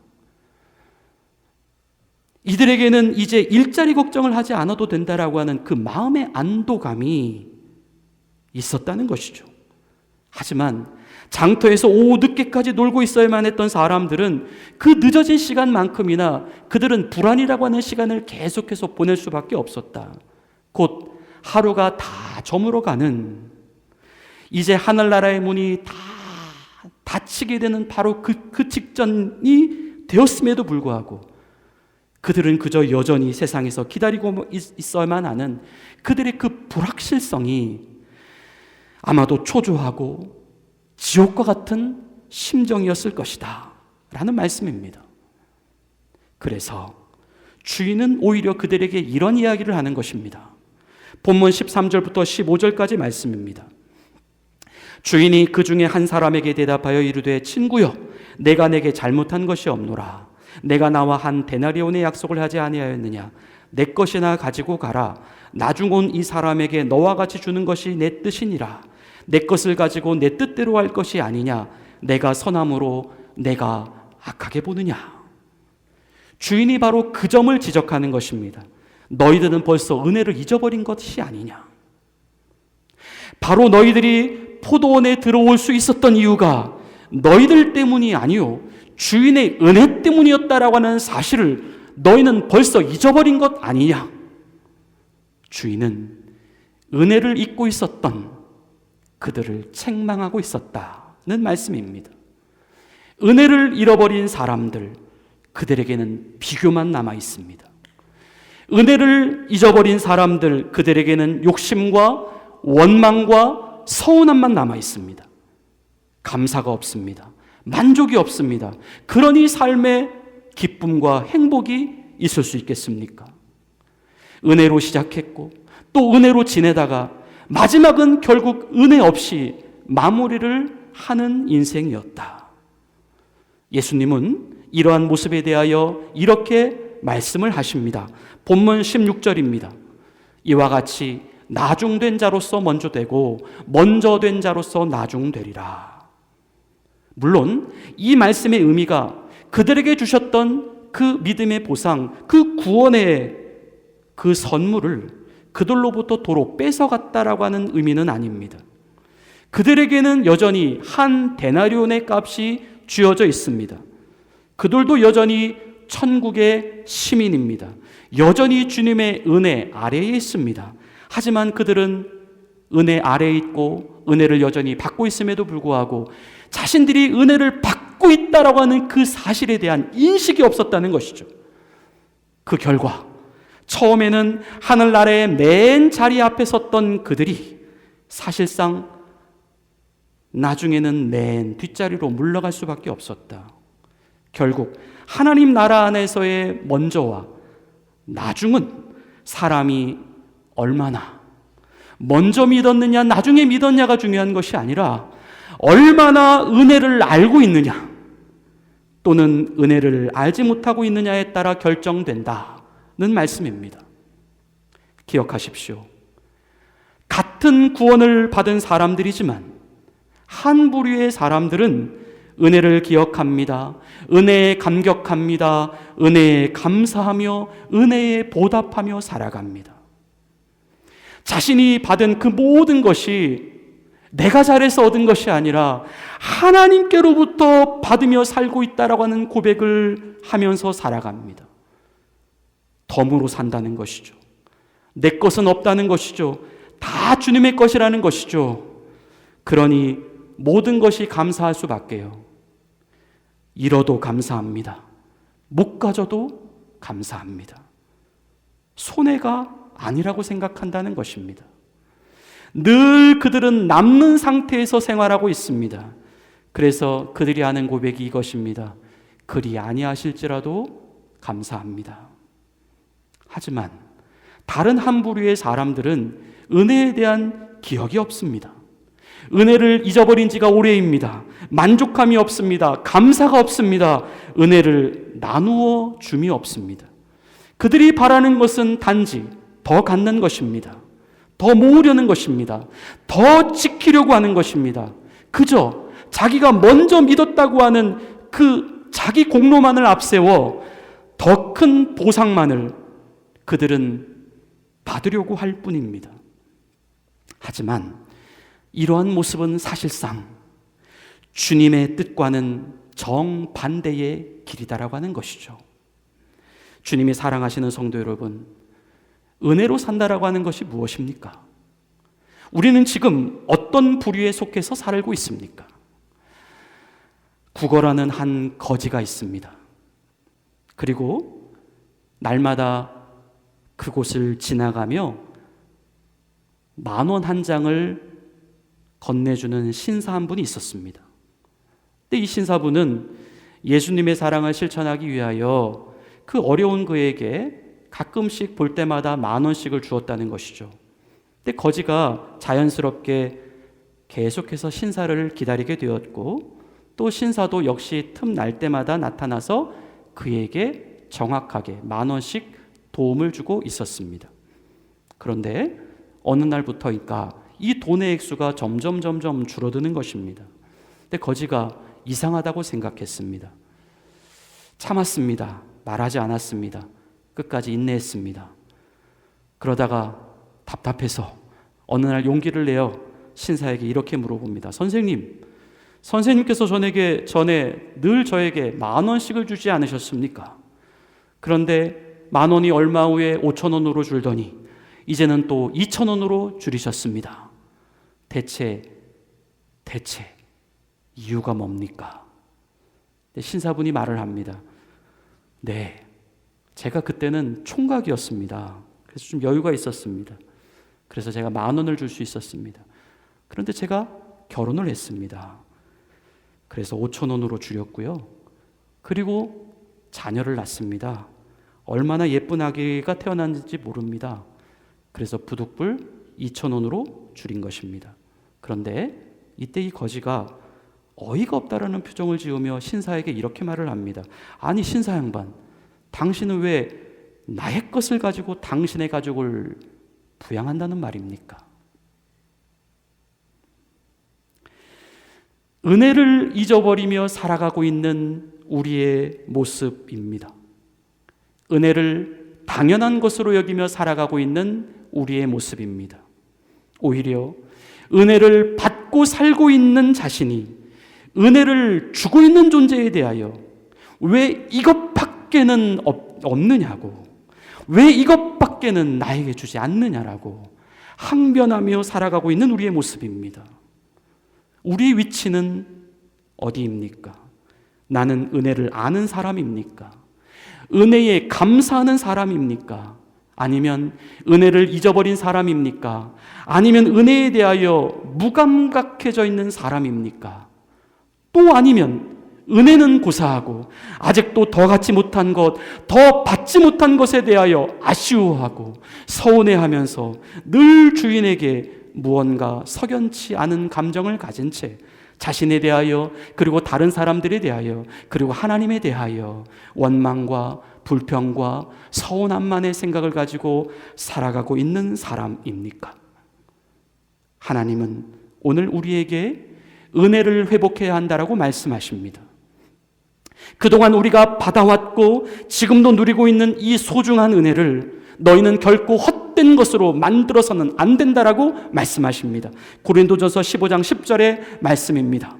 Speaker 1: 이들에게는 이제 일자리 걱정을 하지 않아도 된다라고 하는 그 마음의 안도감이 있었다는 것이죠. 하지만 장터에서 오후 늦게까지 놀고 있어야만 했던 사람들은 그 늦어진 시간만큼이나 그들은 불안이라고 하는 시간을 계속해서 보낼 수밖에 없었다. 곧 하루가 다 저물어가는, 이제 하늘나라의 문이 다 닫히게 되는 바로 그 직전이 되었음에도 불구하고 그들은 그저 여전히 세상에서 기다리고 있어야만 하는 그들의 그 불확실성이 아마도 초조하고 지옥과 같은 심정이었을 것이다 라는 말씀입니다. 그래서 주인은 오히려 그들에게 이런 이야기를 하는 것입니다. 본문 13절부터 15절까지 말씀입니다. 주인이 그 중에 한 사람에게 대답하여 이르되 친구여 내가 내게 잘못한 것이 없노라. 내가 나와 한 데나리온의 약속을 하지 아니하였느냐. 내 것이나 가지고 가라. 나중 온 이 사람에게 너와 같이 주는 것이 내 뜻이니라. 내 것을 가지고 내 뜻대로 할 것이 아니냐. 내가 선함으로 내가 악하게 보느냐. 주인이 바로 그 점을 지적하는 것입니다. 너희들은 벌써 은혜를 잊어버린 것이 아니냐. 바로 너희들이 포도원에 들어올 수 있었던 이유가 너희들 때문이 아니요 주인의 은혜 때문이었다라고 하는 사실을 너희는 벌써 잊어버린 것 아니냐. 주인은 은혜를 잊고 있었던 그들을 책망하고 있었다는 말씀입니다. 은혜를 잃어버린 사람들, 그들에게는 비교만 남아 있습니다. 은혜를 잊어버린 사람들, 그들에게는 욕심과 원망과 서운함만 남아 있습니다. 감사가 없습니다. 만족이 없습니다. 그러니 삶에 기쁨과 행복이 있을 수 있겠습니까? 은혜로 시작했고 또 은혜로 지내다가 마지막은 결국 은혜 없이 마무리를 하는 인생이었다. 예수님은 이러한 모습에 대하여 이렇게 말씀을 하십니다. 본문 16절입니다. 이와 같이 나중된 자로서 먼저 되고 먼저 된 자로서 나중되리라. 물론 이 말씀의 의미가 그들에게 주셨던 그 믿음의 보상, 그 구원의 그 선물을 그들로부터 도로 뺏어갔다라고 하는 의미는 아닙니다. 그들에게는 여전히 한 데나리온의 값이 쥐어져 있습니다. 그들도 여전히 천국의 시민입니다. 여전히 주님의 은혜 아래에 있습니다. 하지만 그들은 은혜 아래에 있고 은혜를 여전히 받고 있음에도 불구하고 자신들이 은혜를 받고 있다라고 하는 그 사실에 대한 인식이 없었다는 것이죠. 그 결과 처음에는 하늘나라의 맨 자리 앞에 섰던 그들이 사실상 나중에는 맨 뒷자리로 물러갈 수밖에 없었다. 결국 하나님 나라 안에서의 먼저와 나중은 사람이 얼마나 먼저 믿었느냐 나중에 믿었냐가 중요한 것이 아니라 얼마나 은혜를 알고 있느냐 또는 은혜를 알지 못하고 있느냐에 따라 결정된다는 말씀입니다. 기억하십시오. 같은 구원을 받은 사람들이지만 한 부류의 사람들은 은혜를 기억합니다. 은혜에 감격합니다. 은혜에 감사하며 은혜에 보답하며 살아갑니다. 자신이 받은 그 모든 것이 내가 잘해서 얻은 것이 아니라 하나님께로부터 받으며 살고 있다라고 하는 고백을 하면서 살아갑니다. 덤으로 산다는 것이죠. 내 것은 없다는 것이죠. 다 주님의 것이라는 것이죠. 그러니 모든 것이 감사할 수밖에요. 잃어도 감사합니다. 못 가져도 감사합니다. 손해가 아니라고 생각한다는 것입니다. 늘 그들은 남는 상태에서 생활하고 있습니다. 그래서 그들이 하는 고백이 이것입니다. 그리 아니하실지라도 감사합니다. 하지만 다른 한 부류의 사람들은 은혜에 대한 기억이 없습니다. 은혜를 잊어버린 지가 오래입니다. 만족함이 없습니다. 감사가 없습니다. 은혜를 나누어 줌이 없습니다. 그들이 바라는 것은 단지 더 갖는 것입니다. 더 모으려는 것입니다. 더 지키려고 하는 것입니다. 그저 자기가 먼저 믿었다고 하는 그 자기 공로만을 앞세워 더 큰 보상만을 그들은 받으려고 할 뿐입니다. 하지만 이러한 모습은 사실상 주님의 뜻과는 정반대의 길이다라고 하는 것이죠. 주님이 사랑하시는 성도 여러분, 은혜로 산다라고 하는 것이 무엇입니까? 우리는 지금 어떤 부류에 속해서 살고 있습니까? 구걸하는 한 거지가 있습니다. 그리고 날마다 그곳을 지나가며 10,000원 한 장을 건네주는 신사 한 분이 있었습니다. 근데 이 신사분은 예수님의 사랑을 실천하기 위하여 그 어려운 그에게 가끔씩 볼 때마다 10,000원씩을 주었다는 것이죠. 근데 거지가 자연스럽게 계속해서 신사를 기다리게 되었고, 또 신사도 역시 틈 날 때마다 나타나서 그에게 정확하게 10,000원씩 도움을 주고 있었습니다. 그런데 어느 날부터일까 이 돈의 액수가 점점 줄어드는 것입니다. 근데 거지가 이상하다고 생각했습니다. 참았습니다. 말하지 않았습니다. 끝까지 인내했습니다. 그러다가 답답해서 어느 날 용기를 내어 신사에게 이렇게 물어봅니다. 선생님께서 전에 늘 저에게 10,000원씩을 주지 않으셨습니까? 그런데 10,000원이 얼마 후에 5,000원으로 줄더니 이제는 또 2,000원으로 줄이셨습니다. 대체 이유가 뭡니까? 신사분이 말을 합니다. 네, 제가 그때는 총각이었습니다. 그래서 좀 여유가 있었습니다. 그래서 제가 10,000원을 줄 수 있었습니다. 그런데 제가 결혼을 했습니다. 그래서 5,000원으로 줄였고요. 그리고 자녀를 낳습니다. 얼마나 예쁜 아기가 태어났는지 모릅니다. 그래서 부득불 2,000원으로 줄인 것입니다. 그런데 이때 이 거지가 어이가 없다라는 표정을 지으며 신사에게 이렇게 말을 합니다. 아니 신사 양반, 당신은 왜 나의 것을 가지고 당신의 가족을 부양한다는 말입니까? 은혜를 잊어버리며 살아가고 있는 우리의 모습입니다. 은혜를 당연한 것으로 여기며 살아가고 있는 우리의 모습입니다. 오히려 은혜를 받고 살고 있는 자신이 은혜를 주고 있는 존재에 대하여 왜 이것밖에는 없느냐고, 왜 이것밖에는 나에게 주지 않느냐라고 항변하며 살아가고 있는 우리의 모습입니다. 우리의 위치는 어디입니까? 나는 은혜를 아는 사람입니까? 은혜에 감사하는 사람입니까? 아니면 은혜를 잊어버린 사람입니까? 아니면 은혜에 대하여 무감각해져 있는 사람입니까? 또 아니면 은혜는 고사하고 아직도 더 갖지 못한 것, 더 받지 못한 것에 대하여 아쉬워하고 서운해하면서 늘 주인에게 무언가 석연치 않은 감정을 가진 채 자신에 대하여, 그리고 다른 사람들에 대하여, 그리고 하나님에 대하여 원망과 불평과 서운함만의 생각을 가지고 살아가고 있는 사람입니까? 하나님은 오늘 우리에게 은혜를 회복해야 한다라고 말씀하십니다. 그동안 우리가 받아왔고 지금도 누리고 있는 이 소중한 은혜를 너희는 결코 헛된 것으로 만들어서는 안 된다라고 말씀하십니다. 고린도전서 15장 10절의 말씀입니다.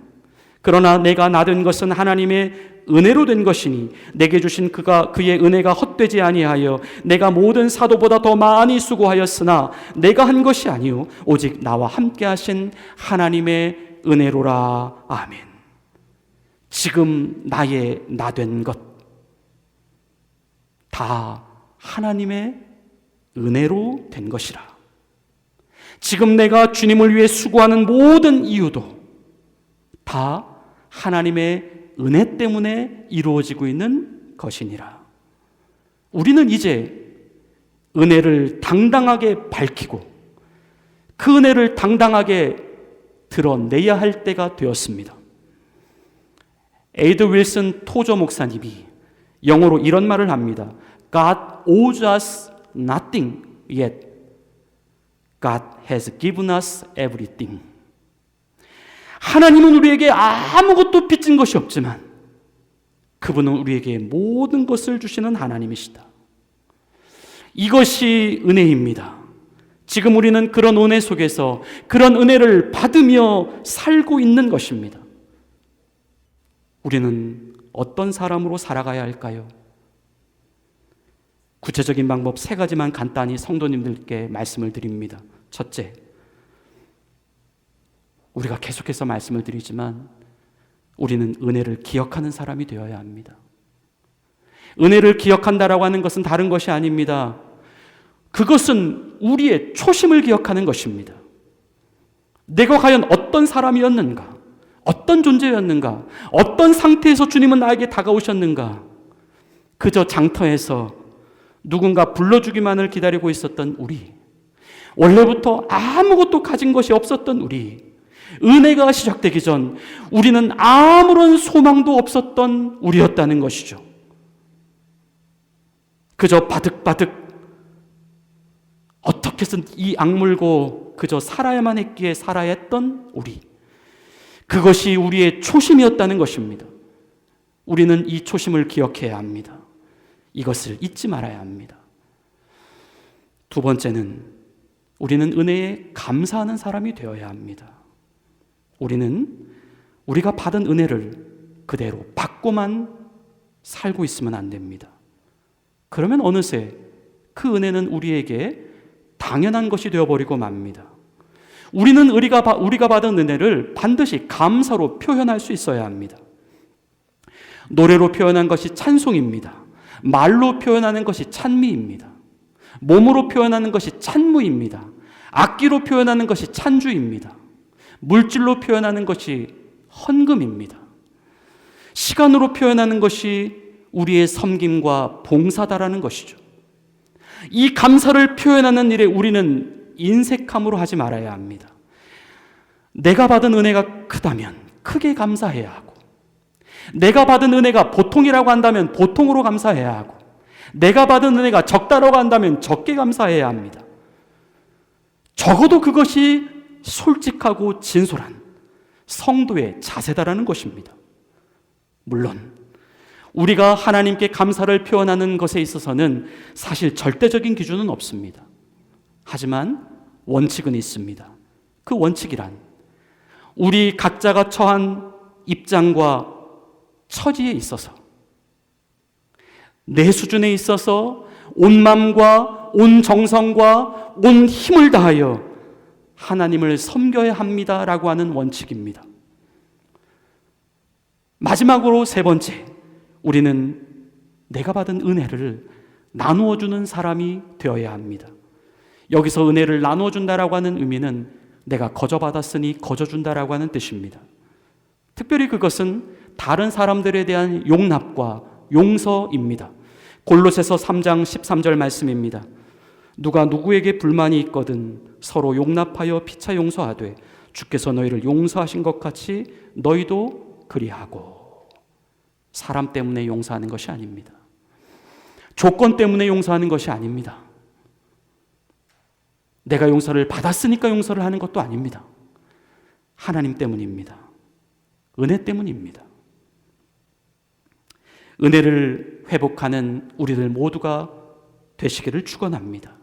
Speaker 1: 그러나 내가 나된 것은 하나님의 은혜로 된 것이니 내게 주신 그의 은혜가 헛되지 아니하여 내가 모든 사도보다 더 많이 수고하였으나 내가 한 것이 아니요 오직 나와 함께 하신 하나님의 은혜로라. 아멘. 지금 나의 나된 것 다 하나님의 은혜로 된 것이라. 지금 내가 주님을 위해 수고하는 모든 이유도 다 하나님의 은혜 때문에 이루어지고 있는 것이니라. 우리는 이제 은혜를 당당하게 밝히고 그 은혜를 당당하게 드러내야 할 때가 되었습니다. 에이드 윌슨 토저 목사님이 영어로 이런 말을 합니다. God owes us nothing yet God has given us everything. 하나님은 우리에게 아무것도 빚진 것이 없지만 그분은 우리에게 모든 것을 주시는 하나님이시다. 이것이 은혜입니다. 지금 우리는 그런 은혜 속에서 그런 은혜를 받으며 살고 있는 것입니다. 우리는 어떤 사람으로 살아가야 할까요? 구체적인 방법 3가지만 간단히 성도님들께 말씀을 드립니다. 첫째, 우리가 계속해서 말씀을 드리지만 우리는 은혜를 기억하는 사람이 되어야 합니다. 은혜를 기억한다라고 하는 것은 다른 것이 아닙니다. 그것은 우리의 초심을 기억하는 것입니다. 내가 과연 어떤 사람이었는가? 어떤 존재였는가? 어떤 상태에서 주님은 나에게 다가오셨는가? 그저 장터에서 누군가 불러주기만을 기다리고 있었던 우리, 원래부터 아무것도 가진 것이 없었던 우리, 은혜가 시작되기 전 우리는 아무런 소망도 없었던 우리였다는 것이죠. 그저 바득바득 어떻게 해서 이 악물고 그저 살아야만 했기에 살아야 했던 우리, 그것이 우리의 초심이었다는 것입니다. 우리는 이 초심을 기억해야 합니다. 이것을 잊지 말아야 합니다. 두 번째는 우리는 은혜에 감사하는 사람이 되어야 합니다. 우리는 우리가 받은 은혜를 그대로 받고만 살고 있으면 안 됩니다. 그러면 어느새 그 은혜는 우리에게 당연한 것이 되어버리고 맙니다. 우리는 우리가 받은 은혜를 반드시 감사로 표현할 수 있어야 합니다. 노래로 표현한 것이 찬송입니다. 말로 표현하는 것이 찬미입니다. 몸으로 표현하는 것이 찬무입니다. 악기로 표현하는 것이 찬주입니다. 물질로 표현하는 것이 헌금입니다. 시간으로 표현하는 것이 우리의 섬김과 봉사다라는 것이죠. 이 감사를 표현하는 일에 우리는 인색함으로 하지 말아야 합니다. 내가 받은 은혜가 크다면 크게 감사해야 하고, 내가 받은 은혜가 보통이라고 한다면 보통으로 감사해야 하고, 내가 받은 은혜가 적다라고 한다면 적게 감사해야 합니다. 적어도 그것이 솔직하고 진솔한 성도의 자세다라는 것입니다. 물론 우리가 하나님께 감사를 표현하는 것에 있어서는 사실 절대적인 기준은 없습니다. 하지만 원칙은 있습니다. 그 원칙이란 우리 각자가 처한 입장과 처지에 있어서, 내 수준에 있어서 온 마음과 온 정성과 온 힘을 다하여 하나님을 섬겨야 합니다라고 하는 원칙입니다. 마지막으로 세 번째, 우리는 내가 받은 은혜를 나누어 주는 사람이 되어야 합니다. 여기서 은혜를 나누어 준다라고 하는 의미는 내가 거저 받았으니 거저 준다라고 하는 뜻입니다. 특별히 그것은 다른 사람들에 대한 용납과 용서입니다. 골로새서 3장 13절 말씀입니다. 누가 누구에게 불만이 있거든 서로 용납하여 피차 용서하되 주께서 너희를 용서하신 것 같이 너희도 그리하고. 사람 때문에 용서하는 것이 아닙니다. 조건 때문에 용서하는 것이 아닙니다. 내가 용서를 받았으니까 용서를 하는 것도 아닙니다. 하나님 때문입니다. 은혜 때문입니다. 은혜를 회복하는 우리들 모두가 되시기를 축원합니다.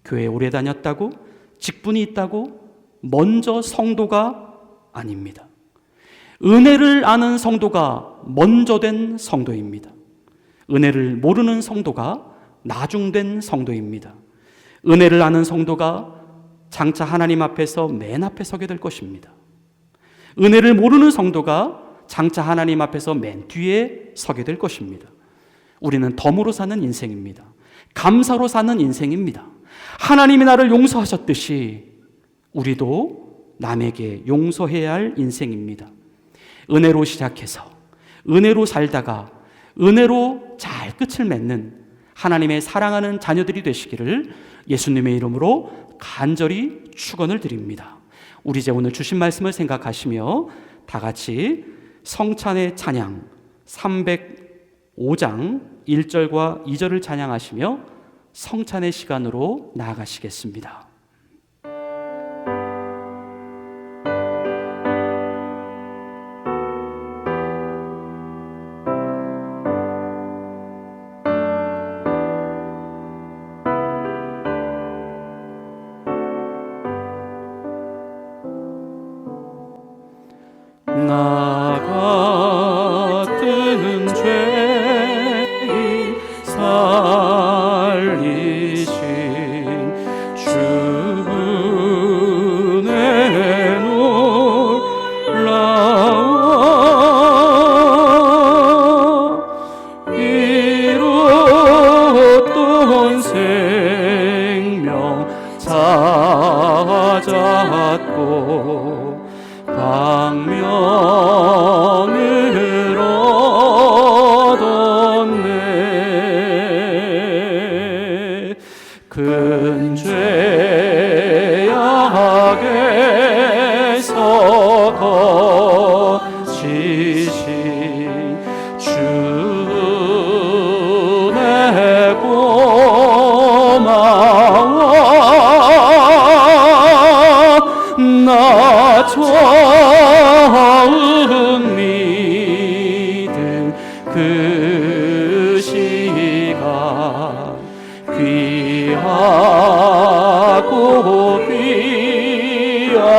Speaker 1: 교회 오래 다녔다고, 직분이 있다고 먼저 성도가 아닙니다. 은혜를 아는 성도가 먼저 된 성도입니다. 은혜를 모르는 성도가 나중된 성도입니다. 은혜를 아는 성도가 장차 하나님 앞에서 맨 앞에 서게 될 것입니다. 은혜를 모르는 성도가 장차 하나님 앞에서 맨 뒤에 서게 될 것입니다. 우리는 덤으로 사는 인생입니다. 감사로 사는 인생입니다. 하나님이 나를 용서하셨듯이 우리도 남에게 용서해야 할 인생입니다. 은혜로 시작해서 은혜로 살다가 은혜로 잘 끝을 맺는 하나님의 사랑하는 자녀들이 되시기를 예수님의 이름으로 간절히 축원을 드립니다. 우리 이제 오늘 주신 말씀을 생각하시며 다 같이 성찬의 찬양 305장 1절과 2절을 찬양하시며 성찬의 시간으로 나아가시겠습니다. 나 같은 죄인 살리신 주 그 시간 귀하고 귀하다.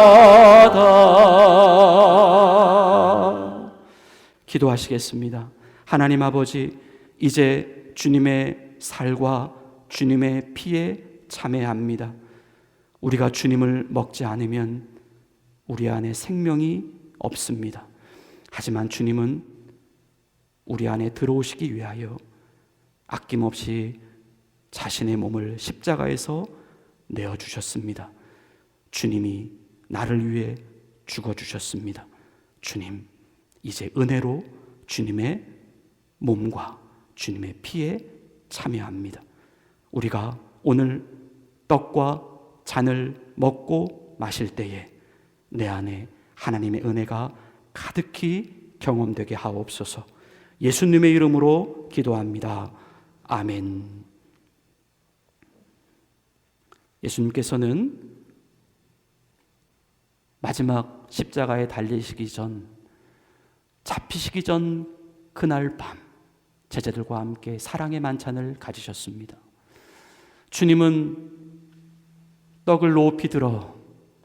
Speaker 1: 기도하시겠습니다. 하나님 아버지, 이제 주님의 살과 주님의 피에 참여합니다. 우리가 주님을 먹지 않으면 우리 안에 생명이 없습니다. 하지만 주님은 우리 안에 들어오시기 위하여 아낌없이 자신의 몸을 십자가에서 내어주셨습니다. 주님이 나를 위해 죽어주셨습니다. 주님, 이제 은혜로 주님의 몸과 주님의 피에 참여합니다. 우리가 오늘 떡과 잔을 먹고 마실 때에 내 안에 하나님의 은혜가 가득히 경험되게 하옵소서. 예수님의 이름으로 기도합니다. 아멘. 예수님께서는 마지막 십자가에 달리시기 전, 잡히시기 전 그날 밤 제자들과 함께 사랑의 만찬을 가지셨습니다. 주님은 떡을 높이 들어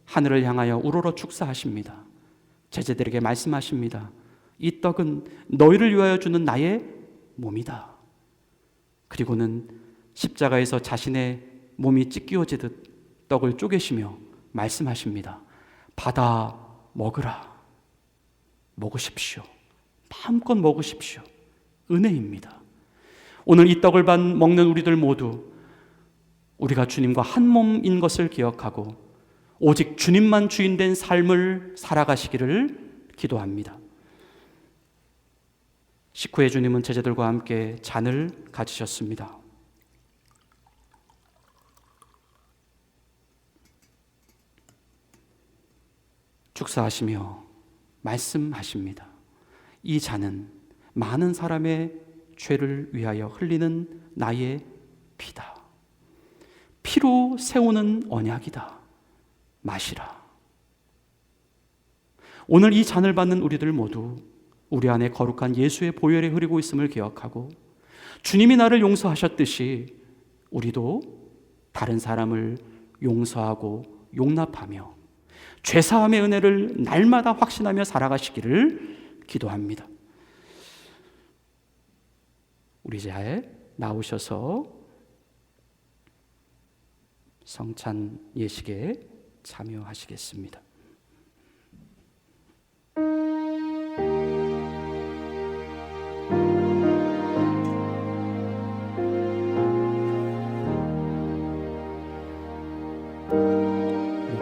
Speaker 1: 하늘을 향하여 우러러 축사하십니다. 제자들에게 말씀하십니다. 이 떡은 너희를 위하여 주는 나의 몸이다. 그리고는 십자가에서 자신의 몸이 찢기어지듯 떡을 쪼개시며 말씀하십니다. 받아 먹으라. 먹으십시오. 마음껏 먹으십시오. 은혜입니다. 오늘 이 떡을 먹는 우리들 모두 우리가 주님과 한 몸인 것을 기억하고 오직 주님만 주인된 삶을 살아가시기를 기도합니다. 식후에 주님은 제자들과 함께 잔을 가지셨습니다. 축사하시며 말씀하십니다. 이 잔은 많은 사람의 죄를 위하여 흘리는 나의 피다. 피로 세우는 언약이다. 마시라. 오늘 이 잔을 받는 우리들 모두 우리 안에 거룩한 예수의 보혈이 흐르고 있음을 기억하고 주님이 나를 용서하셨듯이 우리도 다른 사람을 용서하고 용납하며 죄사함의 은혜를 날마다 확신하며 살아가시기를 기도합니다. 우리 자에 나오셔서 성찬 예식에 참여하시겠습니다.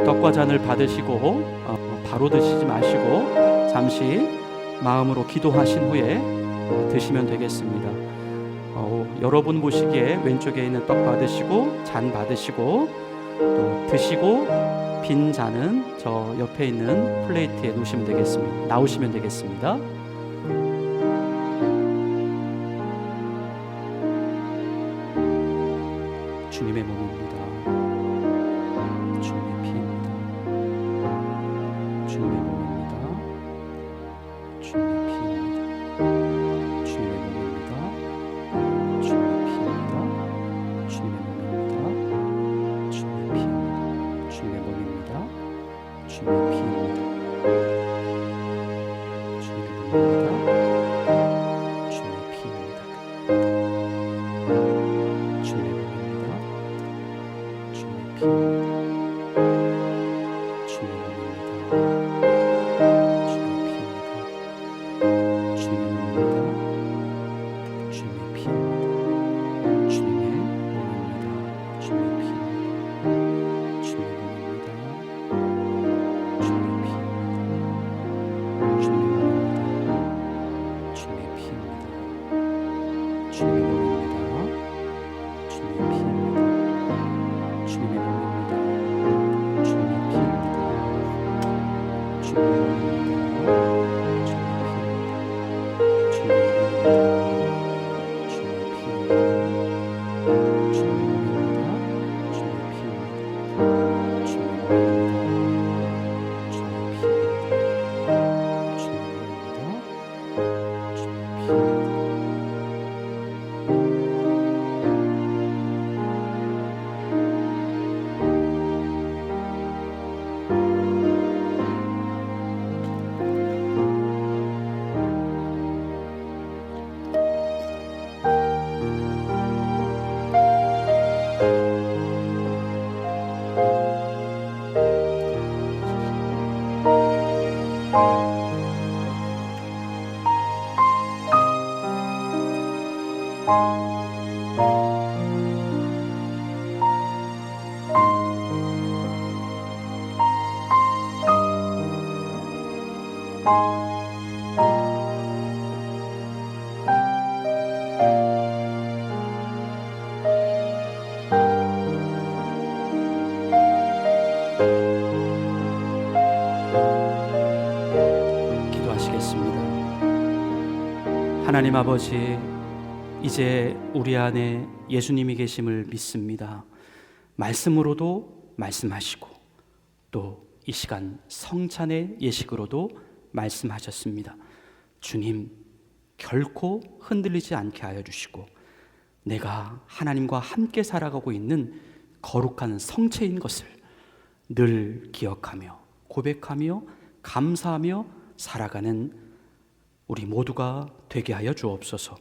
Speaker 1: 떡과 잔을 받으시고 바로 드시지 마시고 잠시 마음으로 기도하신 후에 드시면 되겠습니다. 여러분 보시기에 왼쪽에 있는 떡 받으시고 잔 받으시고 또 드시고 빈 잔은 저 옆에 있는 플레이트에 놓으시면 되겠습니다. 나오시면 되겠습니다. 주님의 몸입니다. 주님의 피입니다. 주님의 몸입니다. 주님의 피입니다. 주님의 몸입니다. 주님의 피입니다. 주님의 몸입니다. 주님의 피입니다. 주님의 몸입니다. 주님의 피입니다. 주님의 몸입니다. 주님의 피입니다. 주님의 몸입니다. 주님의 피입니다. 주님의 몸입니다. 주님의 몸입니다. 주님의 피입니다. 주님의 몸입니다. 주님의 피입니다. 주님의 몸입니다. 주님의 피입니다. 주님의 몸입니다. 주님의 피입니다. 주님의 몸입니다. 주님의 피입니다. 주님의 몸입니다. 주님의 피입니다. 주님의 몸입니다. 주님의 피입니다. 기도하시겠습니다. 하나님 아버지, 이제 우리 안에 예수님이 계심을 믿습니다. 말씀으로도 말씀하시고 또 이 시간 성찬의 예식으로도 말씀하셨습니다. 주님, 결코 흔들리지 않게 하여 주시고 내가 하나님과 함께 살아가고 있는 거룩한 성체인 것을 늘 기억하며 고백하며 감사하며 살아가는 우리 모두가 되게 하여 주옵소서.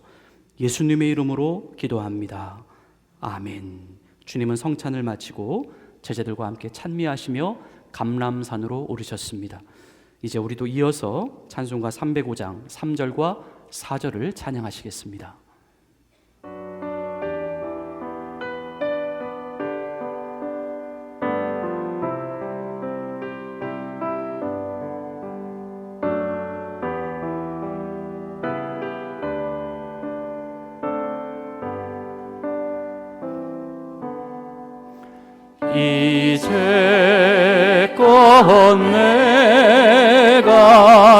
Speaker 1: 예수님의 이름으로 기도합니다. 아멘. 주님은 성찬을 마치고 제자들과 함께 찬미하시며 감람산으로 오르셨습니다. 이제 우리도 이어서 찬송가 305장 3절과 4절을 찬양하시겠습니다. 이제껏 내가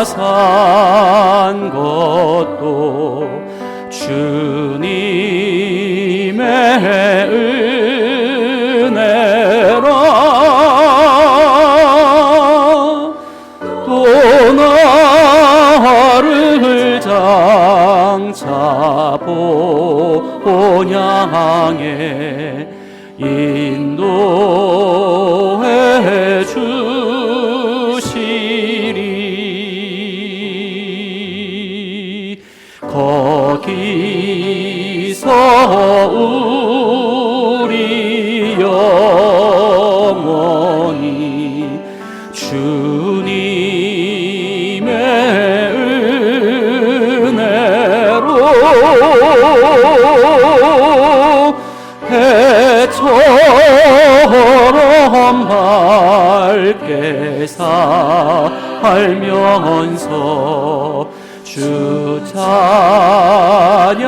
Speaker 1: 산 것도 주님의 은혜라. 또 나를 장차 본향에 인도해 주시리. 거기서 우리 영원히 주님의 은혜로 해처럼 밝게 살면서 주 찬양하리라.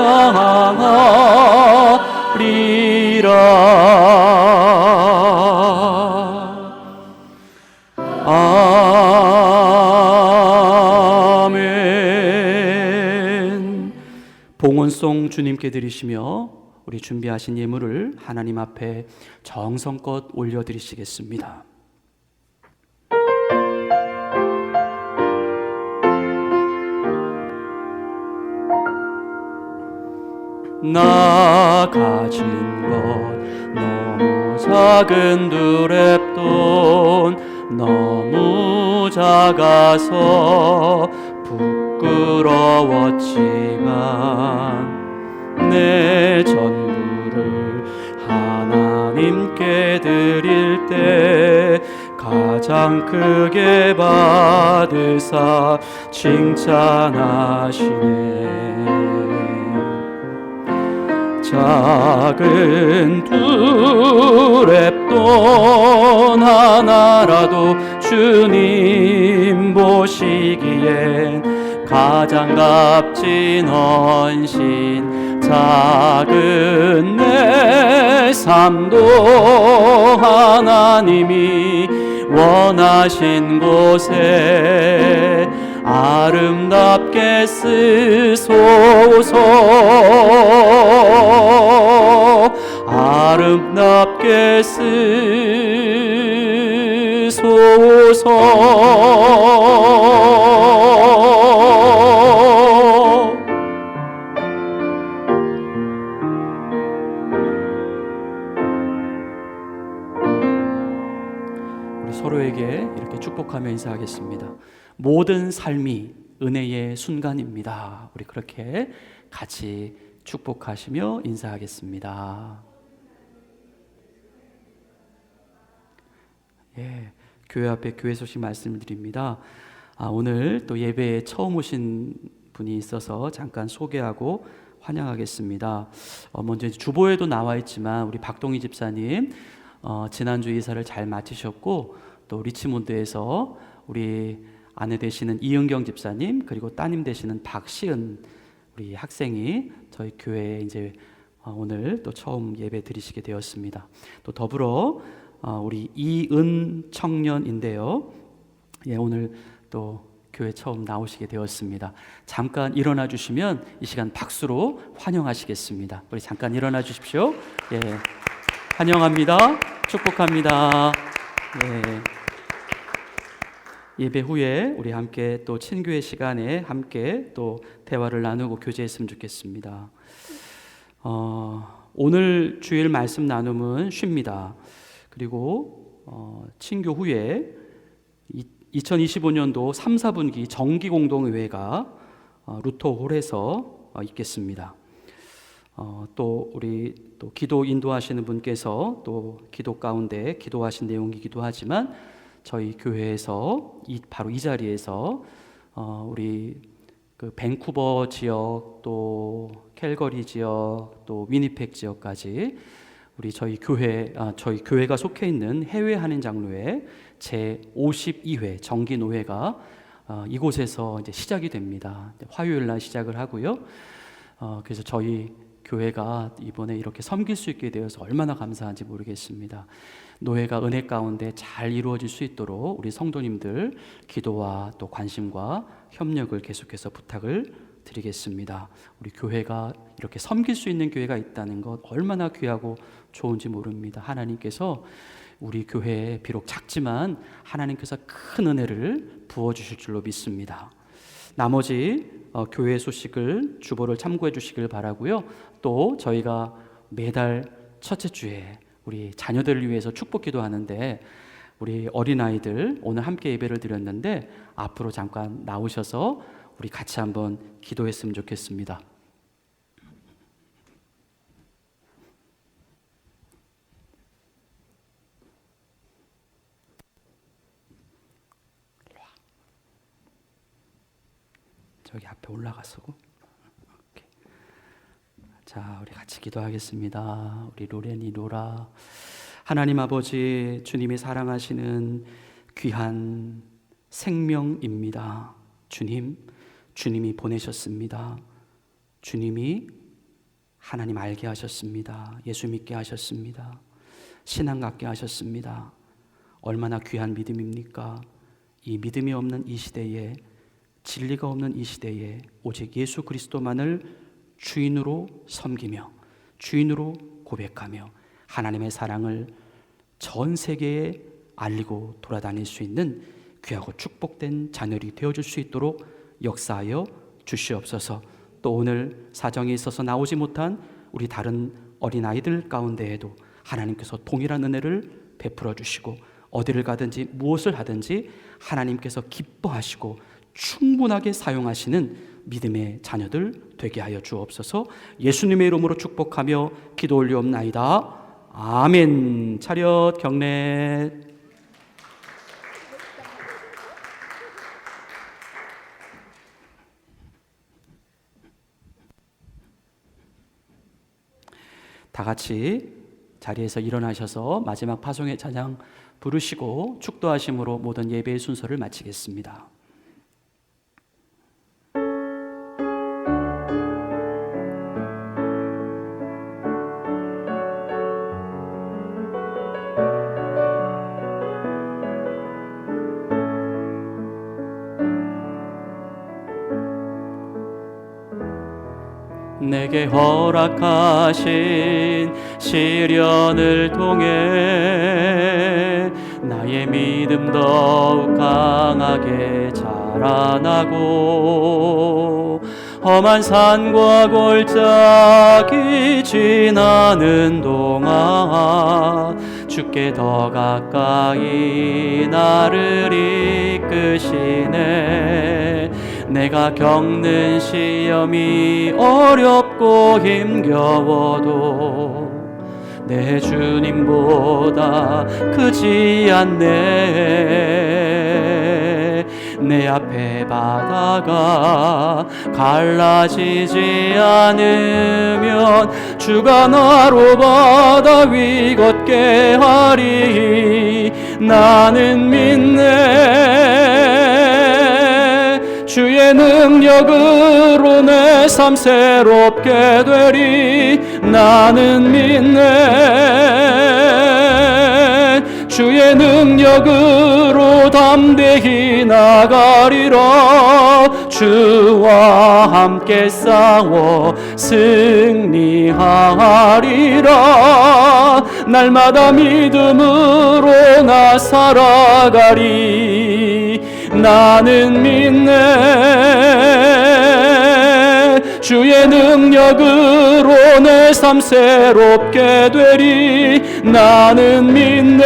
Speaker 1: 아멘. 봉헌송 주님께 드리시며 우리 준비하신 예물을 하나님 앞에 정성껏 올려드리시겠습니다. 나 가진 것 너무 작은 두랩돈 너무 작아서 부끄러웠지만 내 전부를 하나님께 드릴 때 가장 크게 받으사 칭찬하시네. 작은 두랩돈 하나라도 주님 보시기엔 가장 값진 헌신. 작은 내 삶도 하나님이 원하신 곳에 아름답게 쓰소서. 아름답게 쓰소서. 우리 서로에게 이렇게 축복하며 인사하겠습니다. 모든 삶이 은혜의 순간입니다. 우리 그렇게 같이 축복하시며 인사하겠습니다. 예, 교회 앞에 교회 소식 말씀드립니다. 오늘 또 예배에 처음 오신 분이 있어서 잠깐 소개하고 환영하겠습니다. 먼저 이제 주보에도 나와 있지만 우리 박동희 집사님 지난주 이사를 잘 마치셨고, 또 리치몬드에서 우리 아내 되시는 이은경 집사님, 그리고 따님 되시는 박시은 우리 학생이 저희 교회에 이제 오늘 또 처음 예배 드리시게 되었습니다. 또 더불어 우리 이은 청년인데요. 예, 오늘 또 교회 처음 나오시게 되었습니다. 잠깐 일어나 주시면 이 시간 박수로 환영하시겠습니다. 우리 잠깐 일어나 주십시오. 예, 환영합니다. 축복합니다. 예. 예배 후에 우리 함께 또 친교회 시간에 함께 또 대화를 나누고 교제했으면 좋겠습니다. 오늘 주일 말씀 나눔은 쉽니다. 그리고 친교 후에 2025년도 3, 4분기 정기공동의회가 루터홀에서 있겠습니다. 또 우리 또 기도 인도하시는 분께서 또 기도 가운데 기도하신 내용이기도 하지만 저희 교회에서 바로 이 자리에서 우리 그 밴쿠버 지역, 또 캘거리 지역, 또 위니펙 지역까지 우리 저희 교회가 속해 있는 해외 한인 장로회 제 52회 정기 노회가 이곳에서 이제 시작이 됩니다. 화요일 날 시작을 하고요. 그래서 저희 교회가 이번에 이렇게 섬길 수 있게 되어서 얼마나 감사한지 모르겠습니다. 노회가 은혜 가운데 잘 이루어질 수 있도록 우리 성도님들 기도와 또 관심과 협력을 계속해서 부탁을 드리겠습니다. 우리 교회가 이렇게 섬길 수 있는 교회가 있다는 것 얼마나 귀하고 좋은지 모릅니다. 하나님께서 우리 교회에 비록 작지만 하나님께서 큰 은혜를 부어주실 줄로 믿습니다. 나머지 교회 소식을 주보를 참고해 주시길 바라고요. 또 저희가 매달 첫째 주에 우리 자녀들을 위해서 축복 기도하는데 우리 어린아이들 오늘 함께 예배를 드렸는데 앞으로 잠깐 나오셔서 우리 같이 한번 기도했으면 좋겠습니다. 저기 앞에 올라가서 자, 우리 같이 기도하겠습니다. 우리 로렌이 로라, 하나님 아버지, 주님이 사랑하시는 귀한 생명입니다. 주님이 보내셨습니다. 주님이 하나님 알게 하셨습니다. 예수 믿게 하셨습니다. 신앙 갖게 하셨습니다. 얼마나 귀한 믿음입니까? 이 믿음이 없는 이 시대에, 진리가 없는 이 시대에 오직 예수 그리스도만을 주인으로 섬기며 주인으로 고백하며 하나님의 사랑을 전 세계에 알리고 돌아다닐 수 있는 귀하고 축복된 자녀들이 되어줄 수 있도록 역사하여 주시옵소서. 또 오늘 사정이 있어서 나오지 못한 우리 다른 어린아이들 가운데에도 하나님께서 동일한 은혜를 베풀어 주시고 어디를 가든지 무엇을 하든지 하나님께서 기뻐하시고 충분하게 사용하시는 믿음의 자녀들 되게 하여 주옵소서. 예수님의 이름으로 축복하며 기도 올리옵나이다. 아멘. 차렷 경례. 다 같이 자리에서 일어나셔서 마지막 파송의 찬양 부르시고 축도하심으로 모든 예배의 순서를 마치겠습니다. 내게 허락하신 시련을 통해 나의 믿음 더욱 강하게 자라나고 험한 산과 골짜기 지나는 동안 주께 더 가까이 나를 이끄시네. 내가 겪는 시험이 어렵고 힘겨워도 내 주님보다 크지 않네. 내 앞에 바다가 갈라지지 않으면 주가 나로 바다 위 걷게 하리. 나는 믿네. 주의 능력으로 내 삶 새롭게 되리. 나는 믿네. 주의 능력으로 담대히 나가리라. 주와 함께 싸워 승리하리라. 날마다 믿음으로 나 살아가리. 나는 믿네. 주의 능력으로 내 삶 새롭게 되리. 나는 믿네.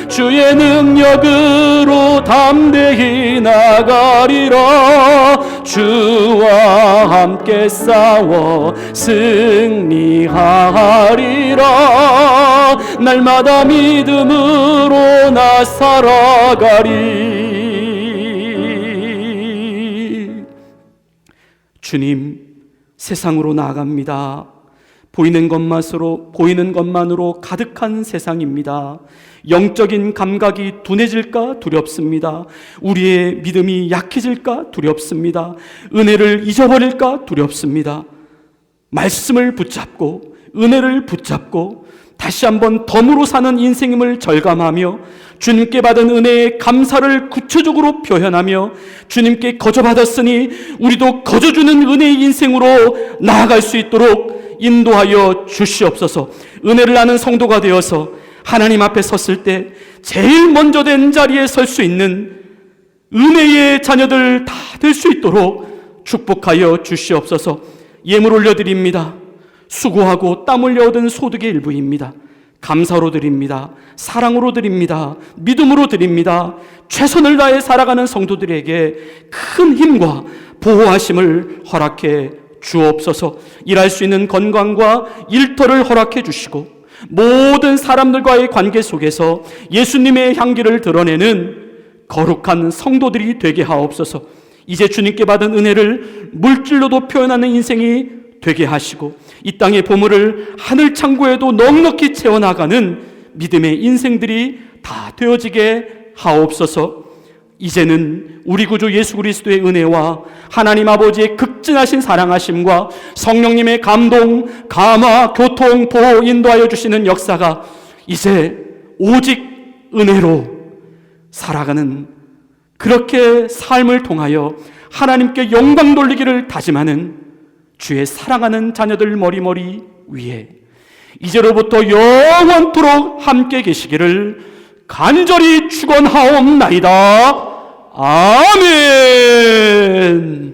Speaker 1: 주의 능력으로 담대히 나가리라. 주와 함께 싸워 승리하리라. 날마다 믿음으로 나 살아가리. 주님, 세상으로 나아갑니다. 보이는 것만으로 가득한 세상입니다. 영적인 감각이 둔해질까 두렵습니다. 우리의 믿음이 약해질까 두렵습니다. 은혜를 잊어버릴까 두렵습니다. 말씀을 붙잡고 은혜를 붙잡고 다시 한번 덤으로 사는 인생임을 절감하며 주님께 받은 은혜의 감사를 구체적으로 표현하며 주님께 거저받았으니 우리도 거저주는 은혜의 인생으로 나아갈 수 있도록 인도하여 주시옵소서. 은혜를 아는 성도가 되어서 하나님 앞에 섰을 때 제일 먼저 된 자리에 설 수 있는 은혜의 자녀들 다 될 수 있도록 축복하여 주시옵소서. 예물 올려드립니다. 수고하고 땀 흘려 얻은 소득의 일부입니다. 감사로 드립니다. 사랑으로 드립니다. 믿음으로 드립니다. 최선을 다해 살아가는 성도들에게 큰 힘과 보호하심을 허락해 주옵소서. 일할 수 있는 건강과 일터를 허락해 주시고 모든 사람들과의 관계 속에서 예수님의 향기를 드러내는 거룩한 성도들이 되게 하옵소서. 이제 주님께 받은 은혜를 물질로도 표현하는 인생이 되게 하시고 이 땅의 보물을 하늘 창고에도 넉넉히 채워나가는 믿음의 인생들이 다 되어지게 하옵소서. 이제는 우리 구주 예수 그리스도의 은혜와 하나님 아버지의 극진하신 사랑하심과 성령님의 감동, 감화, 교통, 보호, 인도하여 주시는 역사가 이제 오직 은혜로 살아가는 그렇게 삶을 통하여 하나님께 영광 돌리기를 다짐하는 주의 사랑하는 자녀들 머리머리 위에 이제로부터 영원토록 함께 계시기를 간절히 축원하옵나이다. 아멘.